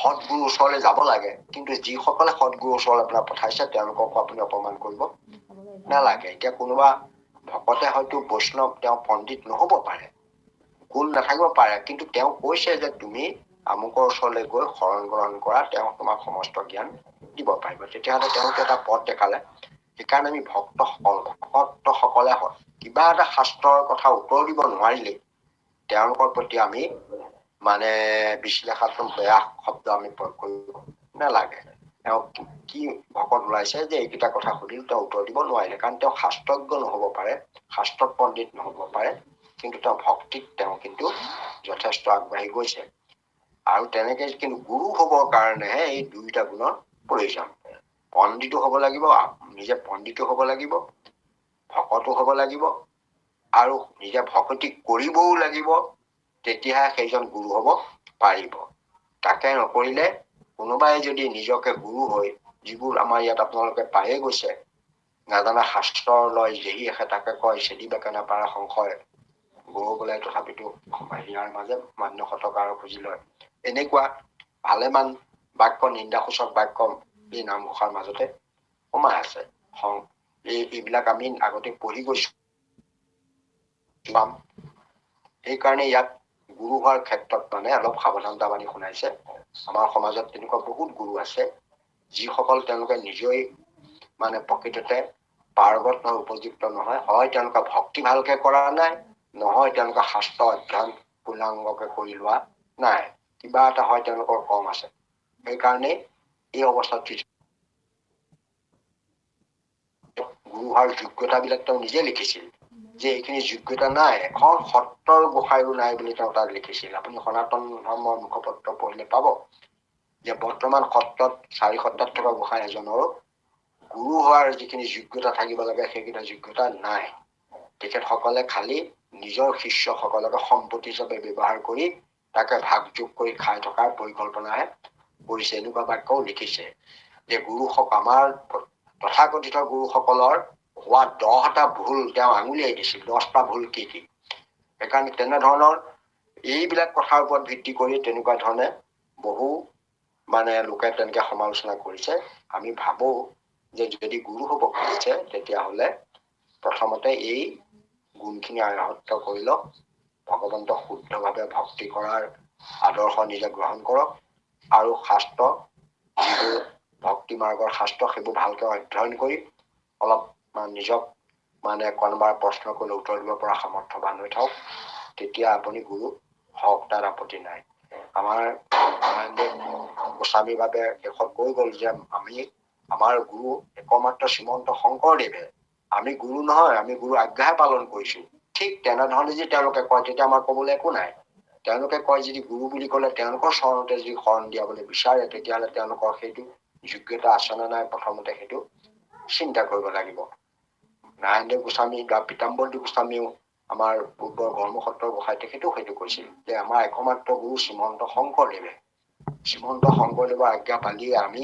সৎগুৰুৰ ওচৰলৈ যাব লাগে, কিন্তু যিসকলে সৎগুৰুৰ ওচৰলৈ আপোনাক পঠাইছে তেওঁলোককো আপুনি অপমান কৰিব নালাগে। এতিয়া কোনোবা ভকতে হয়তো বৈষ্ণৱ, তেওঁ পণ্ডিত নহব পাৰে, গুণ নাথাকিব পাৰে, কিন্তু তেওঁ কৈছে যে তুমি আমুকৰ ওচৰলৈ গৈ শৰণ গ্ৰহণ কৰা, তেওঁ তোমাক সমস্ত জ্ঞান দিব পাৰিব। তেতিয়াহ'লে তেওঁলোকে এটা পথ দেখালে। সেইকাৰণে আমি ভক্তসকলে কিবা এটা শাস্ত্ৰৰ কথা উত্তৰ দিব নোৱাৰিলে তেওঁলোকৰ প্ৰতি আমি মানে বিশ্লেষাত্মক বেয়া শব্দ আমি প্ৰয়োগ কৰিব নালাগে। তেওঁ কি ভকত ওলাইছে যে এইকেইটা কথা সুধিল, তেওঁ উত্তৰ দিব নোৱাৰিলে, কাৰণ তেওঁ শাস্ত্ৰজ্ঞ নহব পাৰে, শাস্ত্ৰত পণ্ডিত নহব পাৰে, কিন্তু তেওঁ ভক্তিত তেওঁ কিন্তু যথেষ্ট আগবাঢ়ি গৈছে। আৰু তেনেকে কিন্তু গুৰু হবৰ কাৰণেহে এই দুইটা গুণৰ প্ৰয়োজন। পণ্ডিতো হব লাগিব, নিজে পণ্ডিতো হব লাগিব, ভকতো হব লাগিব, আৰু নিজে ভকতি কৰিবও লাগিব, তেতিয়াহে সেইজন গুৰু হব পাৰিব। তাকে নকৰিলে কোনোবাই যদি নিজকে গুৰু হৈ, যিবোৰ আমাৰ ইয়াত আপোনালোকে পায়ে গৈছে, নাজানা শাস্ত্ৰ লয় যেহি আহে তাকে কয়, চেদি বাকে নাপাৰা সংশয়, গৰু বোলে তথাপিতো ইয়াৰ মাজে মান্য শতকাৰ খুজি লয়। এনেকুৱা ভালেমান বাক্য, নিন্দাসূচক বাক্য এই নামঘোষাৰ মাজতে সোমাই আছে। এইবিলাক আমি আগতে পঢ়ি গৈছো। সেইকাৰণে ইয়াত গুৰু হোৱাৰ ক্ষেত্ৰত মানে অলপ সাৱধানতা বাণী শুনাইছে। আমাৰ সমাজত তেনেকুৱা বহুত গুৰু আছে, যিসকল তেওঁলোকে নিজেই মানে প্ৰকৃততে পাৰ্গত নহয়, উপযুক্ত নহয়। হয় তেওঁলোকে ভক্তি ভালকে কৰা নাই, নহয় তেওঁলোকে শাস্ত্ৰ অধ্যয়ন পূৰ্ণাংগকে কৰি লোৱা নাই, কিবা এটা হয় তেওঁলোকৰ কম আছে। সেইকাৰণে এই অৱস্থাত গুৰু হোৱাৰ যোগ্যতাবিলাক তেওঁ নিজে লিখিছিল যে এইখিনি যোগ্যতা নাই, এখন সত্ৰৰ গোসাঁইও নাই বুলি তেওঁ তাত লিখিছিল। আপুনি সনাতন ধৰ্মৰ মুখপত্ৰ পঢ়িলে পাব যে বৰ্তমান সত্ৰত 4 সত্ৰত থকা গোসাঁই এজনৰ গুৰু হোৱাৰ যিখিনি যোগ্যতা থাকিব লাগে সেইকেইটা যোগ্যতা নাই। তেখেতসকলে খালি নিজৰ শিষ্যসকলকে সম্পত্তি হিচাপে ব্যৱহাৰ কৰি তাকে ভাগ যোগ কৰি খাই থকাৰ পৰিকল্পনাহে কৰিছে। এনেকুৱা বাক্যও লিখিছে যে আমাৰ তথাকথিত গুৰুসকলৰ হোৱা 10টা ভুল তেওঁ আঙুলিয়াই দিছিল। 10টা ভুল কি কি? সেইকাৰণে তেনেধৰণৰ এইবিলাক কথাৰ ওপৰত ভিত্তি কৰি তেনেকুৱা ধৰণে বহু মানে লোকে তেনেকে সমালোচনা কৰিছে। আমি ভাবো যে যদি গুৰু হব খুজিছে তেতিয়াহলে প্ৰথমতে এই গুণখিনি আয়ত্ত কৰি লওক, ভগৱন্তক শুদ্ধভাৱে ভক্তি কৰাৰ আদৰ্শ নিজে গ্ৰহণ কৰক, আৰু শাস্ত্ৰ যিবোৰ ভক্তি মাৰ্গৰ শাস্ত্ৰ সেইবোৰ ভালকে অধ্যয়ন কৰি অলপ নিজক মানে কোনোবাৰ প্ৰশ্ন কৰিলে উত্তৰ দিব পৰা সামৰ্থ্যৱান হৈ থাকক, তেতিয়া আপুনি গুৰু হওক, তাৰ আপত্তি নাই। আমাৰ গোস্বামীৰ বাবে শেষত কৈ গল যে আমাৰ গুৰু একমাত্ৰ শ্ৰীমন্ত শংকৰদেৱে, আমি গুৰু নহয়, আমি গুৰু আজ্ঞাহে পালন কৰিছো। ঠিক তেনেধৰণে যদি তেওঁলোকে কয় তেতিয়া আমাৰ কবলৈ একো নাই। তেওঁলোকে কয় যদি গুৰু বুলি কলে তেওঁলোকৰ চৰণতে যদি শৰণ দিয়াবলৈ বিচাৰে তেতিয়াহলে তেওঁলোকৰ সেইটো যোগ্যতা আছে নে নাই প্ৰথমতে সেইটো চিন্তা কৰিব লাগিব। নাৰায়ণদেৱ গোস্বামী বা পীতাম্বৰদেৱ গোস্বামীও আমাৰ পূৰ্বৰ ধৰ্মসত্ৰৰ গোসাঁই তেখেতেও সেইটো কৈছিল যে আমাৰ একমাত্ৰ গুৰু শ্ৰীমন্ত শংকৰদেৱে, শ্ৰীমন্ত শংকৰদেৱৰ আজ্ঞা পালিয়ে আমি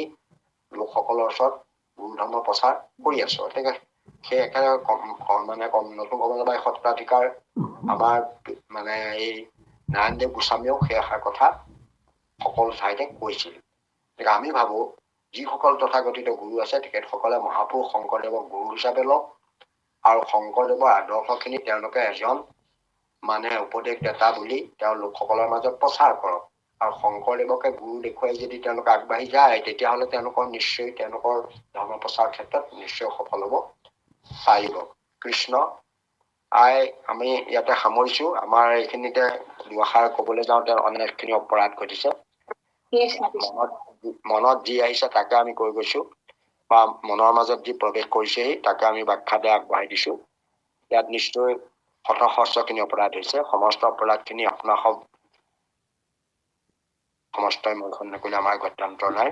লোকসকলৰ ওচৰত গুৰু ধৰ্ম প্ৰচাৰ কৰি আছো। সেই একেবাৰে নতুন কমলাবাৰী সত্ৰাধিকাৰ আমাৰ মানে এই নাৰায়ণদেৱ গোস্বামীয়েও সেই এষাৰ কথা সকলো ঠাইতে কৈছিল। আমি ভাবো যিসকল তথাকথিত গুৰু আছে তেখেতসকলে মহাপুৰুষ শংকৰদেৱক গুৰু হিচাপে লওক, আৰু শংকৰদেৱৰ আদৰ্শখিনি তেওঁলোকে এজন মানে উপদেশদাতা বুলি তেওঁ লোকসকলৰ মাজত প্ৰচাৰ কৰক। আৰু শংকৰদেৱকে গুৰু দেখুৱাই যদি তেওঁলোকে আগবাঢ়ি যায় তেতিয়াহলে তেওঁলোকৰ নিশ্চয় তেওঁলোকৰ ধৰ্ম প্ৰচাৰ ক্ষেত্ৰত নিশ্চয় সফল হব পাৰিব। কৃষ্ণ আমি ইয়াতে সামৰিছো। আমাৰ এইখিনিতে দুআষাৰ কবলৈ যাওঁতে অনেকখিনি অপৰাধ ঘটিছে। মনত যি আহিছে তাকে আমি কৈ গৈছো, বা মনৰ মাজত যি প্ৰৱেশ কৰিছেহি তাকে আমি ব্যাখ্যাতে আগবঢ়াই দিছো। ইয়াত নিশ্চয় শতসহস্ৰখিনি অপৰাধ হৈছে। সমস্ত অপৰাধখিনি আপোনাৰ সমস্তই মূলখন নকৰিলে আমাৰ গত্যান্তৰ নাই।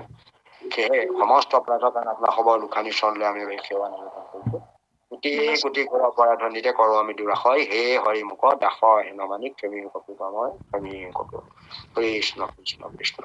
সেয়ে সমস্ত অপৰাধৰ কাৰণে আপোনাৰ খবৰ লোখানি চৰণলৈ আমি সেৱা নিবেদন কৰিছো। কোটি অপৰাধ নিতে কৰো আমি দুৰাশয়, হে হৰি মুখ দাস হেনমানি ক্ষমি কপি পাময় ক্ষমি কপি। কৃষ্ণ কৃষ্ণ কৃষ্ণ।